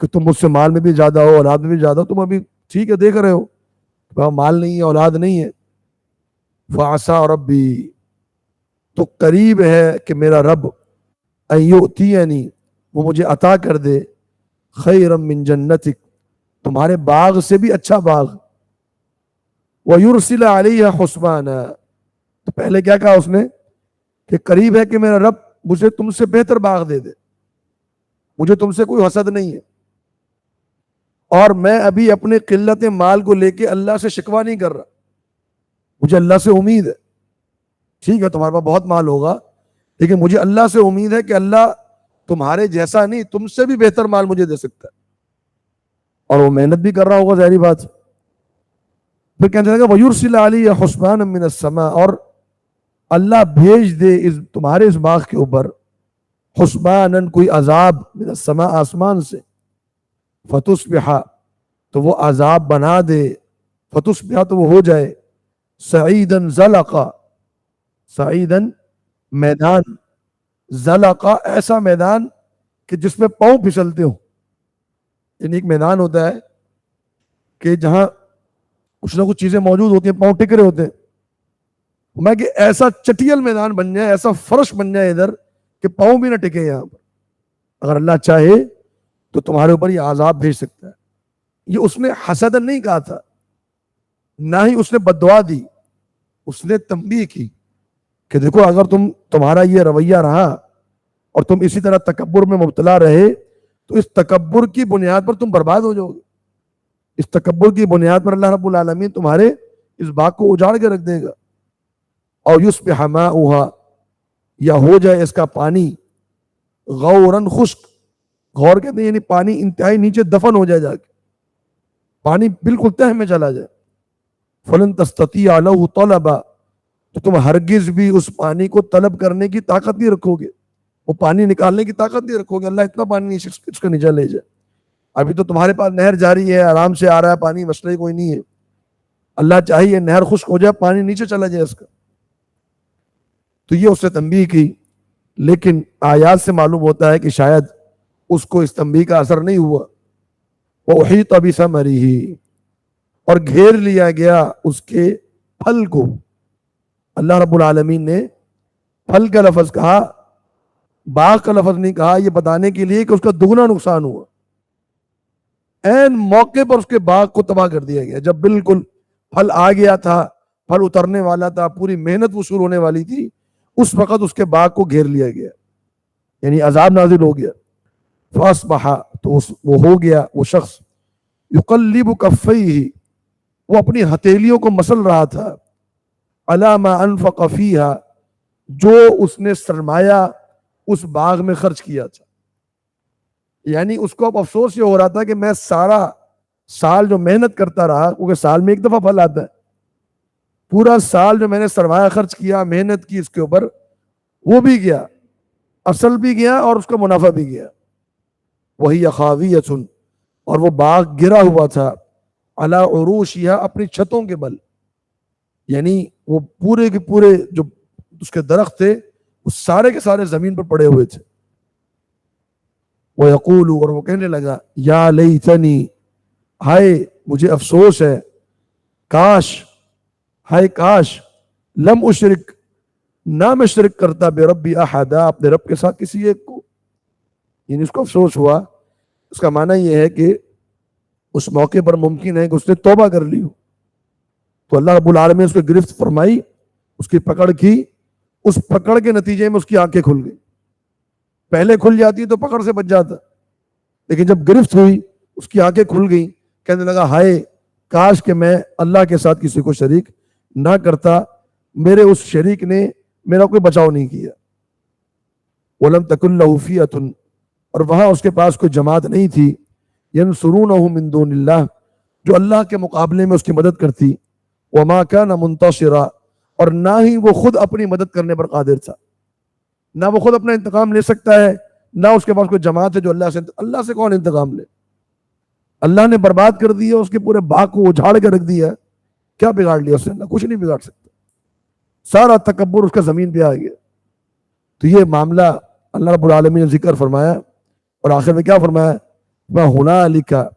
کہ تم مجھ سے مال میں بھی زیادہ ہو، اولاد میں بھی زیادہ ہو، تم ابھی ٹھیک ہے دیکھ رہے ہو مال نہیں ہے، اولاد نہیں ہے، فعسا ربی، تو قریب ہے کہ میرا رب، ان یؤتینی، وہ مجھے عطا کر دے، خیرا من جنتک، تمہارے باغ سے بھی اچھا باغ، وَيُرْسِلَ عَلَيْهَا حُسْبَانًا، تو پہلے کیا کہا اس نے کہ قریب ہے کہ میرا رب مجھے تم سے بہتر باغ دے دے، مجھے تم سے کوئی حسد نہیں ہے، اور میں ابھی اپنے قلت مال کو لے کے اللہ سے شکوہ نہیں کر رہا، مجھے اللہ سے امید ہے. ٹھیک ہے تمہارے پاس بہت مال ہوگا لیکن مجھے اللہ سے امید ہے کہ اللہ تمہارے جیسا نہیں تم سے بھی بہتر مال مجھے دے سکتا ہے. اور وہ محنت بھی کر رہا ہوگا ظاہری بات. پھر کہنے لگا وَيُرْسِلَ عَلَيْهِ حُسْبَانًا مِّنَ السَّمَاءِ, اور اللہ بھیج دے تمہارے اس باغ کے اوپر حسبانن کوئی عذاب من السماء آسمان سے, فتصبح تو وہ عذاب بنا دے, فتصبح تو وہ ہو جائے سعیدن زلقا, سعیدن میدان, زلقا ایسا میدان کہ جس میں پاؤں پھسلتے ہوں. یعنی ایک میدان ہوتا ہے کہ جہاں کچھ نہ کچھ چیزیں موجود ہوتی ہیں, پاؤں ٹک رہے ہوتے ہیں. میں کہ ایسا چٹیل میدان بن جائے, ایسا فرش بن جائے ادھر کہ پاؤں بھی نہ ٹکے یہاں پر. اگر اللہ چاہے تو تمہارے اوپر یہ عذاب بھیج سکتا ہے. یہ اس نے حسدن نہیں کہا تھا, نہ ہی اس نے بددعا دی, اس نے تنبیہ کی کہ دیکھو اگر تمہارا یہ رویہ رہا اور تم اسی طرح تکبر میں مبتلا رہے تو اس تکبر کی بنیاد پر تم برباد ہو جاؤ گے. اس تکبر کی بنیاد پر اللہ رب العالمین تمہارے اس باغ کو اجاڑ کے رکھ دے گا. اور یصبح ماؤہا, یا ہو جائے اس کا پانی غوراً خشک. غور کہتے ہیں یعنی پانی انتہائی نیچے دفن ہو جائے, جا کے پانی بالکل تہ میں چلا جائے. فلن تستطیع لہ طلبا, تو تم ہرگز بھی اس پانی کو طلب کرنے کی طاقت نہیں رکھو گے, وہ پانی نکالنے کی طاقت نہیں رکھو گے. اللہ اتنا پانی نہیں اس کا نیچے لے جائے. ابھی تو تمہارے پاس نہر جاری ہے, آرام سے آ رہا ہے پانی, مسئلہ کوئی نہیں ہے. اللہ چاہیے نہر خشک ہو جائے, پانی نیچے چلا جائے اس کا. تو یہ اس نے تنبیہ کی, لیکن آیات سے معلوم ہوتا ہے کہ شاید اس کو اس تنبیہ کا اثر نہیں ہوا. وَأُحِيطَ بِثَمَرِهِ, اور گھیر لیا گیا اس کے پھل کو. اللہ رب العالمین نے پھل کا لفظ کہا, باغ کا لفظ نہیں کہا, یہ بتانے کے لیے کہ اس کا دگنا نقصان ہوا. این موقع پر اس کے باغ کو تباہ کر دیا گیا. جب بالکل پھل آ گیا تھا, پھل اترنے والا تھا, پوری محنت وصول ہونے والی تھی, اس وقت اس کے باغ کو گھیر لیا گیا, یعنی عذاب نازل ہو گیا. فاصبح, تو وہ ہو گیا وہ شخص, یقلب کفیہ, وہ اپنی ہتھیلیوں کو مسل رہا تھا, علی ما انفق فیہا, جو اس نے سرمایہ اس باغ میں خرچ کیا تھا. یعنی اس کو اب افسوس یہ ہو رہا تھا کہ میں سارا سال جو محنت کرتا رہا, کیونکہ سال میں ایک دفعہ پھل آتا ہے, پورا سال جو میں نے سرمایہ خرچ کیا, محنت کی اس کے اوپر, وہ بھی گیا, اصل بھی گیا اور اس کا منافع بھی گیا. وہی خاویۃ, اور وہ باغ گرا ہوا تھا, علی عروشہا, اپنی چھتوں کے بل. یعنی وہ پورے کے پورے جو اس کے درخت تھے وہ سارے کے سارے زمین پر پڑے ہوئے تھے. وَيَقُولُ, اور وہ کہنے لگا, یا لیتنی, ہائے مجھے افسوس ہے, کاش, ہائے کاش, لم اشرک, نہ میں شرک کرتا بربی احدا, اپنے رب کے ساتھ کسی ایک کو. یعنی اس کو افسوس ہوا. اس کا معنی یہ ہے کہ اس موقع پر ممکن ہے کہ اس نے توبہ کر لی ہو, تو اللہ رب العالمین نے اس کو گرفت فرمائی, اس کی پکڑ کی, اس پکڑ کے نتیجے میں اس کی آنکھیں کھل گئی. پہلے کھل جاتی تو پکڑ سے بچ جاتا, لیکن جب گرفت ہوئی اس کی آنکھیں کھل گئی. کہنے لگا, ہائے کاش کہ میں اللہ کے ساتھ کسی کو شریک نہ کرتا, میرے اس شریک نے میرا کوئی بچاؤ نہیں کیا. وَلَمْ تَكُنْ لَهُ فِئَةٌ, اور وہاں اس کے پاس کوئی جماعت نہیں تھی, يَنْصُرُونَهُ مِن دُونِ اللَّهِ, جو اللہ کے مقابلے میں اس کی مدد کرتی. وَمَا كَانَ مُنْتَصِرًا, اور نہ ہی وہ خود اپنی مدد کرنے پر قادر تھا. نہ وہ خود اپنا انتقام لے سکتا ہے, نہ اس کے پاس کوئی جماعت ہے جو اللہ سے کون انتقام لے. اللہ نے برباد کر دیا, اس کے پورے باغ کو اجاڑ کے رکھ دیا. کیا بگاڑ لیا اس نے؟ اللہ کچھ نہیں بگاڑ سکتا. سارا تکبر اس کا زمین پہ آ گیا. تو یہ معاملہ اللہ رب العالمین نے ذکر فرمایا, اور آخر میں کیا فرمایا, وَهُنَالِكَ,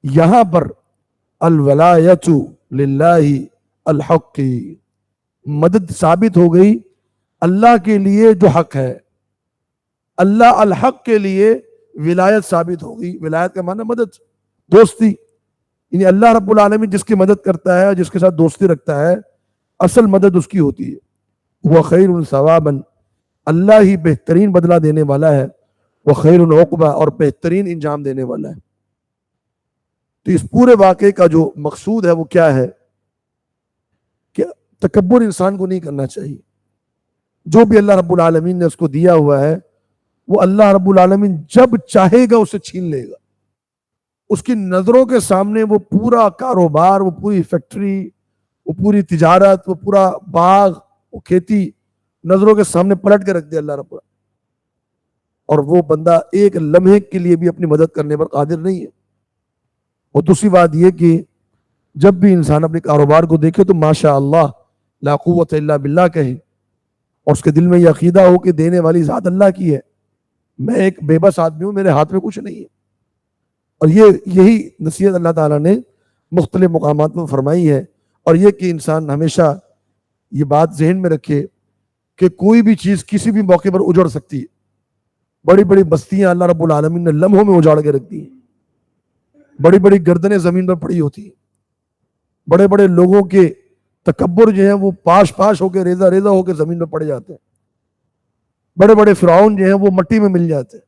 یہاں پر الولایۃ للہ الحق, مدد ثابت ہو گئی اللہ کے لیے جو حق ہے. اللہ الحق کے لیے ولایت ثابت ہو گئی. ولایت کا معنی مدد, دوستی. یعنی اللہ رب العالمین جس کی مدد کرتا ہے, جس کے ساتھ دوستی رکھتا ہے, اصل مدد اس کی ہوتی ہے. وہ خیر ثوابا, اللہ ہی بہترین بدلہ دینے والا ہے. وہ خیر عقبہ, اور بہترین انجام دینے والا ہے. تو اس پورے واقعے کا جو مقصود ہے وہ کیا ہے کہ تکبر انسان کو نہیں کرنا چاہیے. جو بھی اللہ رب العالمین نے اس کو دیا ہوا ہے وہ اللہ رب العالمین جب چاہے گا اسے چھین لے گا. اس کی نظروں کے سامنے وہ پورا کاروبار، وہ پوری فیکٹری، وہ پوری تجارت، وہ پورا باغ، وہ کھیتی نظروں کے سامنے پلٹ کے رکھ دے اللہ رب العالمین، اور وہ بندہ ایک لمحے کے لیے بھی اپنی مدد کرنے پر قادر نہیں ہے. اور دوسری بات یہ کہ جب بھی انسان اپنے کاروبار کو دیکھے تو ماشاء اللہ لا قوت الا باللہ کہے، اور اس کے دل میں یہ عقیدہ ہو کہ دینے والی ذات اللہ کی ہے، میں ایک بے بس آدمی ہوں، میرے ہاتھ میں کچھ نہیں ہے. اور یہی نصیحت اللہ تعالیٰ نے مختلف مقامات میں فرمائی ہے. اور یہ کہ انسان ہمیشہ یہ بات ذہن میں رکھے کہ کوئی بھی چیز کسی بھی موقع پر اجڑ سکتی ہے. بڑی بڑی بستیاں اللہ رب العالمین نے لمحوں میں اجاڑ کے رکھ دی ہیں. بڑی بڑی گردنیں زمین پر پڑی ہوتی ہیں. بڑے بڑے لوگوں کے تکبر جو ہیں وہ پاش پاش ہو کے ریزہ ریزہ ہو کے زمین پر پڑ جاتے ہیں. بڑے بڑے فرعون جو ہیں وہ مٹی میں مل جاتے ہیں.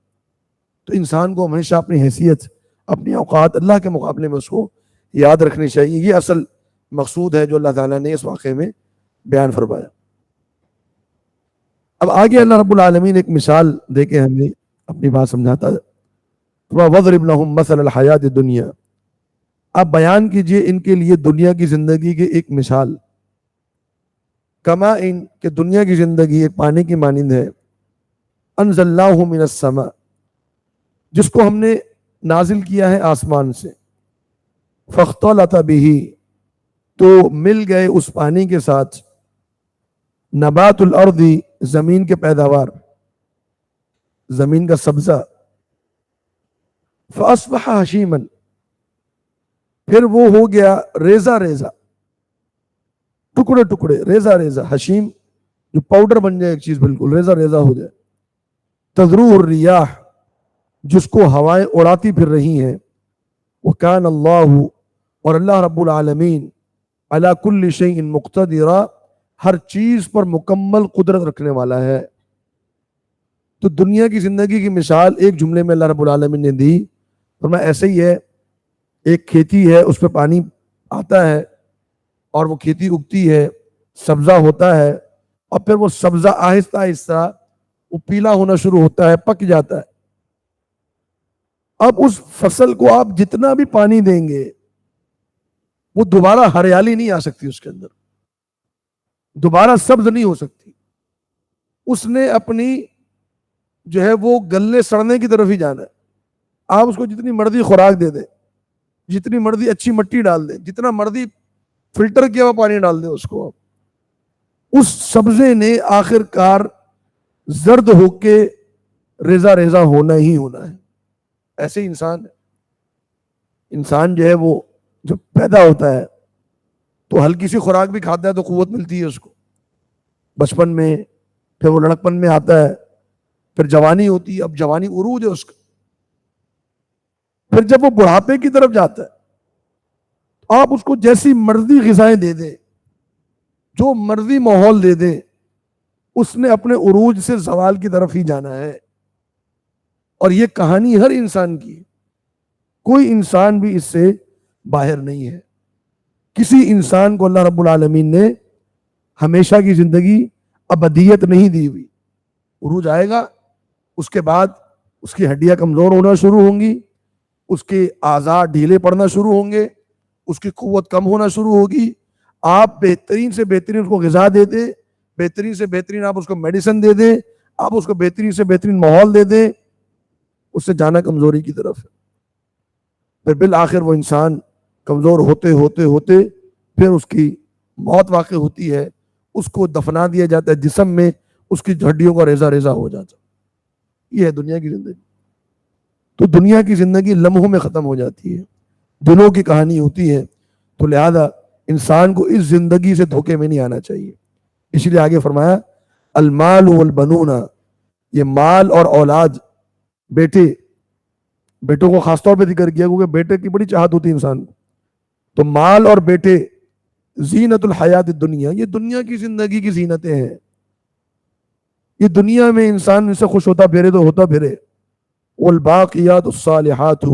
تو انسان کو ہمیشہ اپنی حیثیت، اپنی اوقات اللہ کے مقابلے میں اس کو یاد رکھنی چاہیے. یہ اصل مقصود ہے جو اللہ تعالیٰ نے اس واقعے میں بیان فرمایا. اب آگے اللہ رب العالمین ایک مثال دے کے ہمیں اپنی بات سمجھاتا ہے. وَضْرِبْ لَهُمْ مَثَلَ الْحَيَاةِ الدُّنْيَا، آپ بیان کیجئے ان کے لیے دنیا کی زندگی کی ایک مثال. کما ان کہ دنیا کی زندگی ایک پانی کی مانند ہے. انزلناہ من السماء، جس کو ہم نے نازل کیا ہے آسمان سے. فاختلط بہ، تو مل گئے اس پانی کے ساتھ نبات الارض، زمین کے پیداوار، زمین کا سبزہ. فاصبح ہشیما، پھر وہ ہو گیا ریزہ ریزہ، ٹکڑے ٹکڑے، ریزہ ریزہ. حشیم جو پاؤڈر بن جائے ایک چیز، بالکل ریزہ ریزہ ہو جائے. تذروہ الریاح، جس کو ہوائیں اڑاتی پھر رہی ہیں. وکان اللہ، اور اللہ رب العالمین علی کل شیء مقتدرا، ہر چیز پر مکمل قدرت رکھنے والا ہے. تو دنیا کی زندگی کی مثال ایک جملے میں اللہ رب العالمین نے دی. فرمایا ایسے ہی ہے، ایک کھیتی ہے، اس پہ پانی آتا ہے اور وہ کھیتی اگتی ہے، سبزہ ہوتا ہے، اور پھر وہ سبزہ آہستہ آہستہ وہ پیلا ہونا شروع ہوتا ہے، پک جاتا ہے. اب اس فصل کو آپ جتنا بھی پانی دیں گے وہ دوبارہ ہریالی نہیں آ سکتی، اس کے اندر دوبارہ سبز نہیں ہو سکتی. اس نے اپنی جو ہے وہ گلنے سڑنے کی طرف ہی جانا ہے. آپ اس کو جتنی مرضی خوراک دے دیں، جتنی مرضی اچھی مٹی ڈال دیں، جتنا مرضی فلٹر کیا ہوا پانی ڈال دیں اس کو، اس سبزے نے آخر کار زرد ہو کے ریزہ ریزہ ہونا ہی ہونا ہے. ایسے ہی انسان جو ہے وہ جب پیدا ہوتا ہے تو ہلکی سی خوراک بھی کھاتا ہے تو قوت ملتی ہے اس کو بچپن میں، پھر وہ لڑکپن میں آتا ہے، پھر جوانی ہوتی ہے، اب جوانی عروج ہے اس کا. پھر جب وہ بڑھاپے کی طرف جاتا ہے تو آپ اس کو جیسی مرضی غذائیں دے دیں، جو مرضی ماحول دے دیں، اس نے اپنے عروج سے زوال کی طرف ہی جانا ہے. اور یہ کہانی ہر انسان کی ہے، کوئی انسان بھی اس سے باہر نہیں ہے. کسی انسان کو اللہ رب العالمین نے ہمیشہ کی زندگی، ابدیت نہیں دی ہوئی. عروج آئے گا، اس کے بعد اس کی ہڈیاں کمزور ہونا شروع ہوں گی، اس کے اعضاء ڈھیلے پڑنا شروع ہوں گے، اس کی قوت کم ہونا شروع ہوگی. آپ بہترین سے بہترین اس کو غذا دے دیں، بہترین سے بہترین آپ اس کو میڈیسن دے دیں، آپ اس کو بہترین سے بہترین ماحول دے دیں، اس سے جانا کمزوری کی طرف ہے. پھر بالآخر وہ انسان کمزور ہوتے ہوتے ہوتے پھر اس کی موت واقع ہوتی ہے، اس کو دفنا دیا جاتا ہے جسم میں، اس کی ہڈیوں کا ریزہ ریزہ ہو جاتا. یہ ہے دنیا کی زندگی. تو دنیا کی زندگی لمحوں میں ختم ہو جاتی ہے، دنوں کی کہانی ہوتی ہے. تو لہذا انسان کو اس زندگی سے دھوکے میں نہیں آنا چاہیے. اسی لیے آگے فرمایا المال والبنون، یہ مال اور اولاد، بیٹوں کو خاص طور پہ ذکر کیا کیونکہ بیٹے کی بڑی چاہت ہوتی ہے انسان کو. تو مال اور بیٹے زینت الحیات الدنیا، یہ دنیا کی زندگی کی زینتیں ہیں. یہ دنیا میں انسان ان سے خوش ہوتا پھرے تو ہوتا پھرے. والباقیات الصالحات،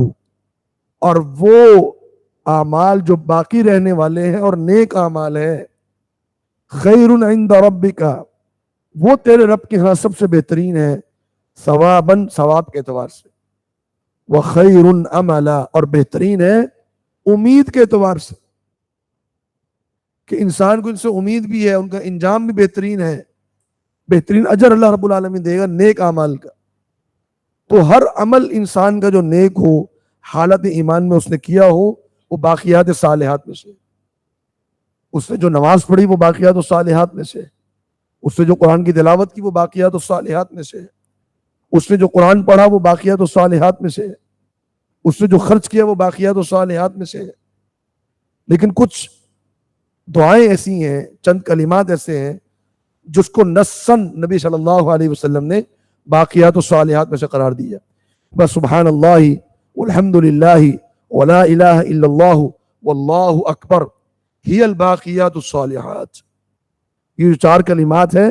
اور وہ اعمال جو باقی رہنے والے ہیں اور نیک اعمال ہیں، خیر عند ربک، وہ تیرے رب کے ہاں سب سے بہترین ہے، ثواباً ثواب کے اعتبار سے، وخیر عملا اور بہترین ہے امید کے اعتبار سے، کہ انسان کو ان سے امید بھی ہے، ان کا انجام بھی بہترین ہے، بہترین اجر اللہ رب العالمین دے گا نیک اعمال کا۔ تو ہر عمل انسان کا جو نیک ہو، حالت ایمان میں اس نے کیا ہو، وہ باقیات صالحات میں سے، اس نے جو نماز پڑھی وہ باقیات الصالحات میں سے، اس نے جو قرآن کی تلاوت کی وہ باقیات الصالحات میں سے، اس نے جو قرآن پڑھا وہ باقیات الصالحات میں سے، اس نے جو خرچ کیا وہ باقیات الصالحات میں سے۔ لیکن کچھ دعائیں ایسی ہیں، چند کلمات ایسے ہیں جس کو نصاً نبی صلی اللہ علیہ وسلم نے باقیات الصالحات میں سے قرار دیا، بس سبحان اللہ والحمد للہ ولا الہ الا اللہ واللہ اکبر ہی الباقیات الصالحات۔ یہ جو چار کلمات ہیں،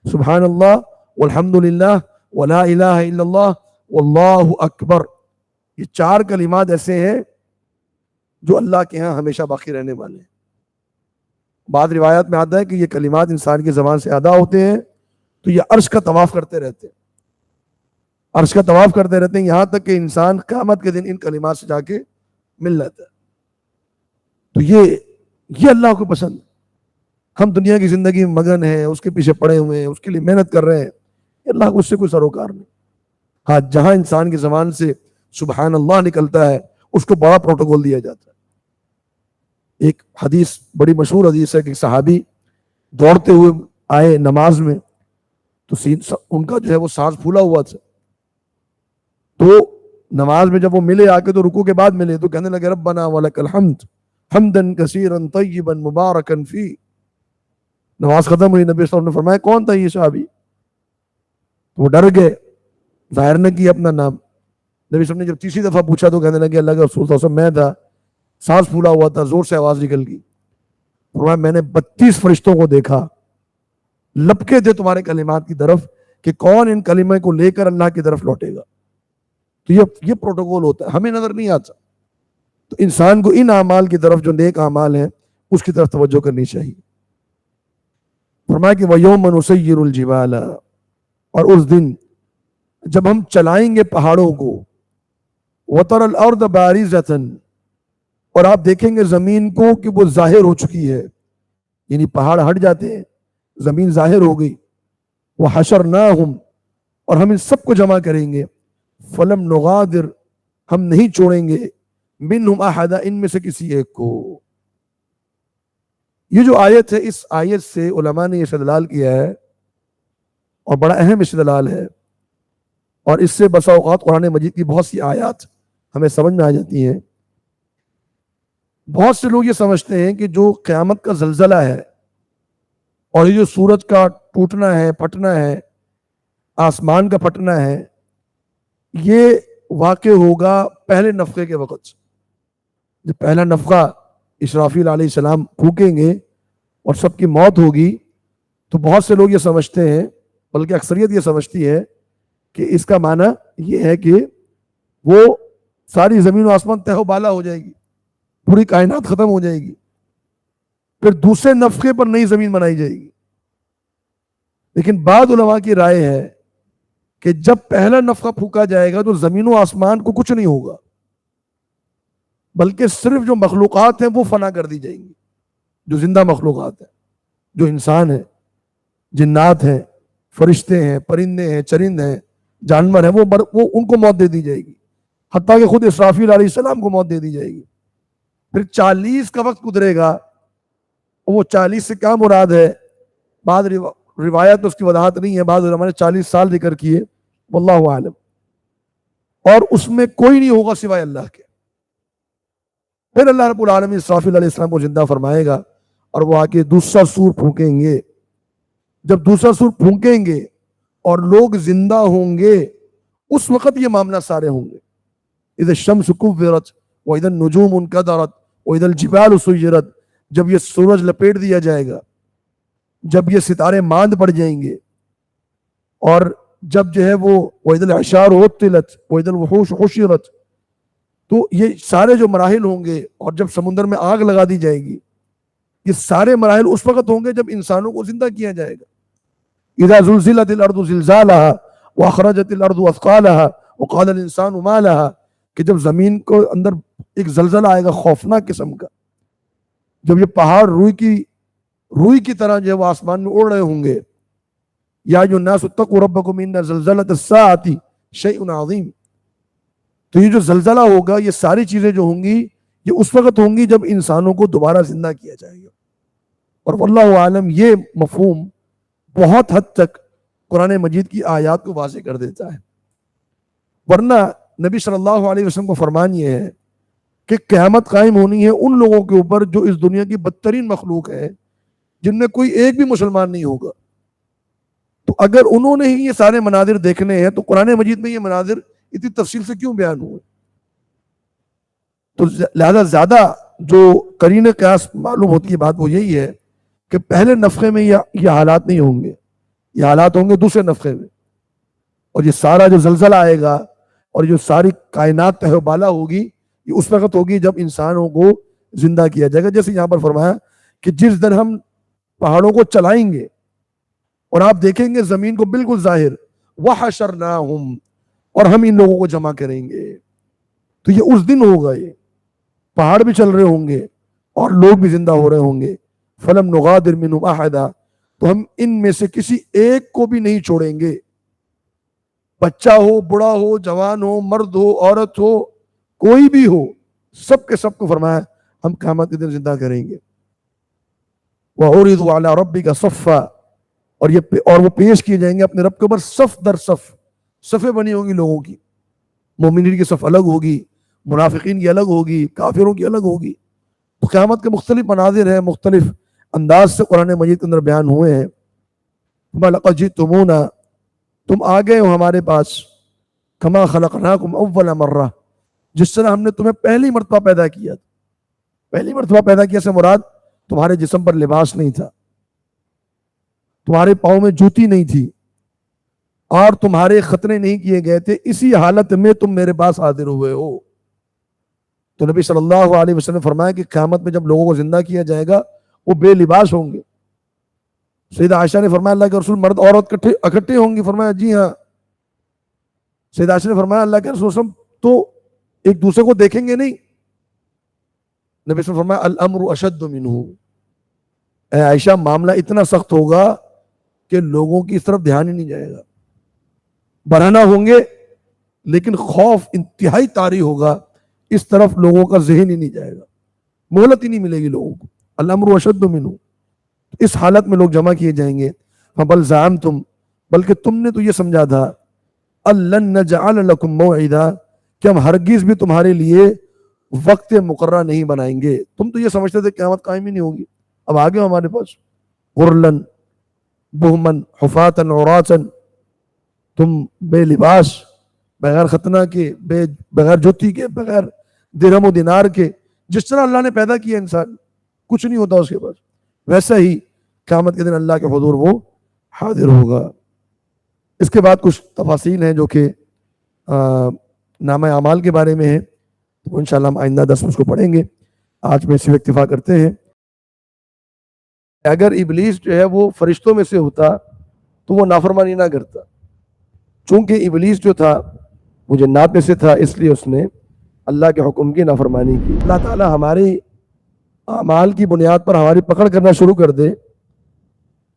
سبحان اللہ والحمد للہ ولا الہ الا اللہ واللہ اکبر، یہ چار کلمات ایسے ہیں جو اللہ کے ہاں ہمیشہ باقی رہنے والے ہیں۔ بعض روایات میں آتا ہے کہ یہ کلمات انسان کی زبان سے ادا ہوتے ہیں تو یہ عرش کا طواف کرتے رہتے ہیں، عرش کا طواف کرتے رہتے ہیں، یہاں تک کہ انسان قیامت کے دن ان کلمات سے جا کے مل لیتا ہے۔ تو یہ اللہ کو پسند ہے۔ ہم دنیا کی زندگی میں مگن ہیں، اس کے پیچھے پڑے ہوئے ہیں، اس کے لیے محنت کر رہے ہیں، اللہ کو اس سے کوئی سروکار نہیں۔ ہاں، جہاں انسان کی زبان سے سبحان اللہ نکلتا ہے اس کو بڑا پروٹوکول دیا جاتا ہے۔ ایک حدیث بڑی مشہور حدیث ہے کہ صحابی دوڑتے ہوئے آئے نماز میں، تو ان کا جو ہے وہ سانس پھولا ہوا تھا، تو نماز میں جب وہ ملے آ کے تو رکوع کے بعد ملے تو کہنے لگے ربنا ولک الحمد حمدا کثیرا طیبا مبارکا فی۔ نماز ختم ہوئی، نبی صلی اللہ علیہ وسلم نے فرمایا کون تھا یہ صحابی؟ تو وہ ڈر گئے، ظاہر نہ کیا اپنا نام۔ نبی صلی اللہ علیہ وسلم نے جب تیسری دفعہ پوچھا تو کہنے لگے اللہ کے رسول صلی اللہ علیہ وسلم میں تھا، سانس پھولا ہوا تھا، زور سے آواز نکل گئی۔ فرمایا میں نے 32 فرشتوں کو دیکھا، لپکے تھے تمہارے کلمات کی طرف کہ کون ان کلمے کو لے کر اللہ کی طرف لوٹے گا۔ تو یہ پروٹوکول ہوتا ہے، ہمیں نظر نہیں آتا۔ تو انسان کو ان اعمال کی طرف جو نیک اعمال ہیں اس کی طرف توجہ کرنی چاہیے۔ فرمایا کہ وَيَوْمَ نُسَيِّرُ الْجِبَالَ، اور اس دن جب ہم چلائیں گے پہاڑوں کو، وَتَرَى الْأَرْضَ بَارِزَةً، اور آپ دیکھیں گے زمین کو کہ وہ ظاہر ہو چکی ہے، یعنی پہاڑ ہٹ جاتے ہیں، زمین ظاہر ہو گئی۔ وَحَشَرْنَاهُمْ، اور ہم ان سب کو جمع کریں گے، فَلَمْ نُغَادِرْ، ہم نہیں چھوڑیں گے، مِنْهُمْ أَحَدًا، ان میں سے کسی ایک کو۔ یہ جو آیت ہے، اس آیت سے علماء نے یہ استدلال کیا ہے، اور بڑا اہم استدلال ہے، اور اس سے بسا اوقات قرآن مجید کی بہت سی آیات ہمیں سمجھ میں آ جاتی ہیں۔ بہت سے لوگ یہ سمجھتے ہیں کہ جو قیامت کا زلزلہ ہے اور یہ جو سورج کا ٹوٹنا ہے، پھٹنا ہے، آسمان کا پھٹنا ہے، یہ واقع ہوگا پہلے نفخے کے وقت۔ جب پہلا نفخہ اسرافیل علیہ السلام پھونکیں گے اور سب کی موت ہوگی، تو بہت سے لوگ یہ سمجھتے ہیں، بلکہ اکثریت یہ سمجھتی ہے کہ اس کا معنی یہ ہے کہ وہ ساری زمین و آسمان تہہ و بالا ہو جائے گی، پوری کائنات ختم ہو جائے گی، پھر دوسرے نفخے پر نئی زمین بنائی جائے گی۔ لیکن بعض علماء کی رائے ہے کہ جب پہلا نفخہ پھونکا جائے گا تو زمین و آسمان کو کچھ نہیں ہوگا، بلکہ صرف جو مخلوقات ہیں وہ فنا کر دی جائیں گی، جو زندہ مخلوقات ہیں، جو انسان ہیں، جنات ہیں، فرشتے ہیں، پرندے ہیں، چرند ہیں، جانور ہیں، وہ ان کو موت دے دی جائے گی، حتیٰ کہ خود اسرافیل علیہ السلام کو موت دے دی جائے گی۔ پھر 40 کا وقت گزرے گا، وہ 40 سے کیا مراد ہے؟ بعض روایت اس کی وضاحت نہیں ہے، بعض علماء نے 40 سال ذکر کیے، واللہ عالم۔ اور اس میں کوئی نہیں ہوگا سوائے اللہ کے۔ پھر اللہ رب العالمین اسرافیل علیہ السلام کو زندہ فرمائے گا اور وہ آ کے دوسرا سور پھونکیں گے۔ جب دوسرا سور پھونکیں گے اور لوگ زندہ ہوں گے، اس وقت یہ معاملہ سارے ہوں گے۔ اذا الشمس کورت واذا النجوم انکدرت واذا الجبال سیرت، جب یہ سورج لپیٹ دیا جائے گا، جب یہ ستارے ماند پڑ جائیں گے، اور جب جو ہے وہ واذا العشار عطلت واذا الوحوش حشرت، تو یہ سارے جو مراحل ہوں گے، اور جب سمندر میں آگ لگا دی جائے گی، یہ سارے مراحل اس وقت ہوں گے جب انسانوں کو زندہ کیا جائے گا۔ اذا زلزلت الارض زلزالها واخرجت الارض اثقالها وقال الانسان ما لها، کہ جب زمین کو اندر ایک زلزلہ آئے گا خوفناک قسم کا، جب یہ پہاڑ روئی کی طرح جو ہے وہ آسمان میں اڑ رہے ہوں گے، یا ایھا الناس اتقوا ربکم ان زلزلۃ الساعۃ شیء عظیم، تو یہ جو زلزلہ ہوگا، یہ ساری چیزیں جو ہوں گی یہ اس وقت ہوں گی جب انسانوں کو دوبارہ زندہ کیا جائے گا۔ اور واللہ عالم یہ مفہوم بہت حد تک قرآن مجید کی آیات کو واضح کر دیتا ہے، ورنہ نبی صلی اللہ علیہ وسلم کو فرمان یہ ہے کہ قیامت قائم ہونی ہے ان لوگوں کے اوپر جو اس دنیا کی بدترین مخلوق ہے، جن میں کوئی ایک بھی مسلمان نہیں ہوگا۔ تو اگر انہوں نے ہی یہ سارے مناظر دیکھنے ہیں تو قرآن مجید میں یہ مناظر اتنی تفصیل سے کیوں بیان ہوئے؟ تو لہذا زیادہ جو قرین قیاس معلوم ہوتی ہے بات وہ یہی ہے کہ پہلے نفخے میں یہ حالات نہیں ہوں گے، یہ حالات ہوں گے دوسرے نفخے میں، اور یہ سارا جو زلزلہ آئے گا اور جو ساری کائنات تہ و بالا ہوگی یہ اس وقت ہوگی جب انسانوں کو زندہ کیا جائے گا۔ جیسے یہاں پر فرمایا کہ جس دن ہم پہاڑوں کو چلائیں گے اور آپ دیکھیں گے زمین کو بالکل ظاہر، وحشرناہم، اور ہم ان لوگوں کو جمع کریں گے، تو یہ اس دن ہوگا، یہ پہاڑ بھی چل رہے ہوں گے اور لوگ بھی زندہ ہو رہے ہوں گے۔ فلم نغادر منہم احدا، تو ہم ان میں سے کسی ایک کو بھی نہیں چھوڑیں گے، بچہ ہو، بڑا ہو، جوان ہو، مرد ہو، عورت ہو، کوئی بھی ہو، سب کے سب کو فرمایا ہم قیامت کے دن زندہ کریں گے۔ وَعُرِضُوا عَلَىٰ رَبِّكَ صَفًّا، اور وہ پیش کیے جائیں گے اپنے رب کے اوپر صف در صف، صفیں بنی ہوں گی لوگوں کی، مومنین کی صف الگ ہوگی، منافقین کی الگ ہوگی، کافروں کی الگ ہوگی۔ تو قیامت کے مختلف مناظر ہیں، مختلف انداز سے قرآن مجید کے اندر بیان ہوئے ہیں۔ لَقَدْ جِئْتُمُونَا، تم آ گئے ہو ہمارے پاس، کما خلقناکم اول مرہ، جس طرح ہم نے تمہیں پہلی مرتبہ پیدا کیا۔ پہلی مرتبہ پیدا کیا سے مراد تمہارے جسم پر لباس نہیں تھا، تمہارے پاؤں میں جوتی نہیں تھی، اور تمہارے ختنے نہیں کیے گئے تھے، اسی حالت میں تم میرے پاس حاضر ہوئے ہو۔ تو نبی صلی اللہ علیہ وسلم نے فرمایا کہ قیامت میں جب لوگوں کو زندہ کیا جائے گا وہ بے لباس ہوں گے۔ سیدہ عائشہ نے فرمایا اللہ کے رسول مرد عورت اکٹھے ہوں گی؟ فرمایا جی ہاں۔ سیدہ عائشہ نے فرمایا اللہ کے رسول صلی اللہ علیہ وسلم تو ایک دوسرے کو دیکھیں گے نہیں؟ نبی صلی اللہ علیہ وسلم نے فرمایا الامر اشد منہ، اے عائشہ معاملہ اتنا سخت ہوگا کہ لوگوں کی اس طرف دھیان ہی نہیں جائے گا، برہنہ ہوں گے لیکن خوف انتہائی طاری ہوگا، اس طرف لوگوں کا ذہن ہی نہیں جائے گا، مہلت ہی نہیں ملے گی لوگوں کو۔ الامر اشد منہ، اس حالت میں لوگ جمع کیے جائیں گے۔ فبل زعمتم، بلکہ تم نے تو یہ سمجھا تھا، الن نجعل لکم موعدا، کہ ہم ہرگز بھی تمہارے لیے وقت مقررہ نہیں بنائیں گے۔ تم تو یہ سمجھتے تھے قیامت قائم ہی نہیں ہوگی، اب آگے ہمارے پاس غرلن بہمن حفاتن عراتن، تم بے لباس، بغیر ختنہ کے، بغیر جوتی کے، بغیر درہم و دینار کے، جس طرح اللہ نے پیدا کیا انسان، کچھ نہیں ہوتا اس کے پاس، ویسا ہی قیامت کے دن اللہ کے حضور وہ حاضر ہوگا۔ اس کے بعد کچھ تفاصیل ہیں جو کہ نامہ اعمال کے بارے میں ہیں، تو انشاءاللہ ہم آئندہ 10 میں اس کو پڑھیں گے۔ آج میں صرف اکتفا کرتے ہیں۔ اگر ابلیس جو ہے وہ فرشتوں میں سے ہوتا تو وہ نافرمانی نہ کرتا، چونکہ ابلیس جو تھا وہ جنات میں سے تھا، اس لیے اس نے اللہ کے حکم کی نافرمانی کی۔ اللہ تعالی ہمارے اعمال کی بنیاد پر ہماری پکڑ کرنا شروع کر دے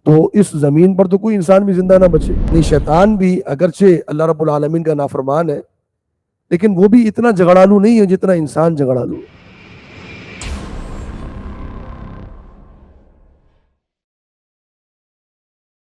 تو اس زمین پر تو کوئی انسان بھی زندہ نہ بچے۔ نہیں، شیطان بھی اگرچہ اللہ رب العالمین کا نافرمان ہے، لیکن وہ بھی اتنا جھگڑالو نہیں ہے جتنا انسان جھگڑالو ہے۔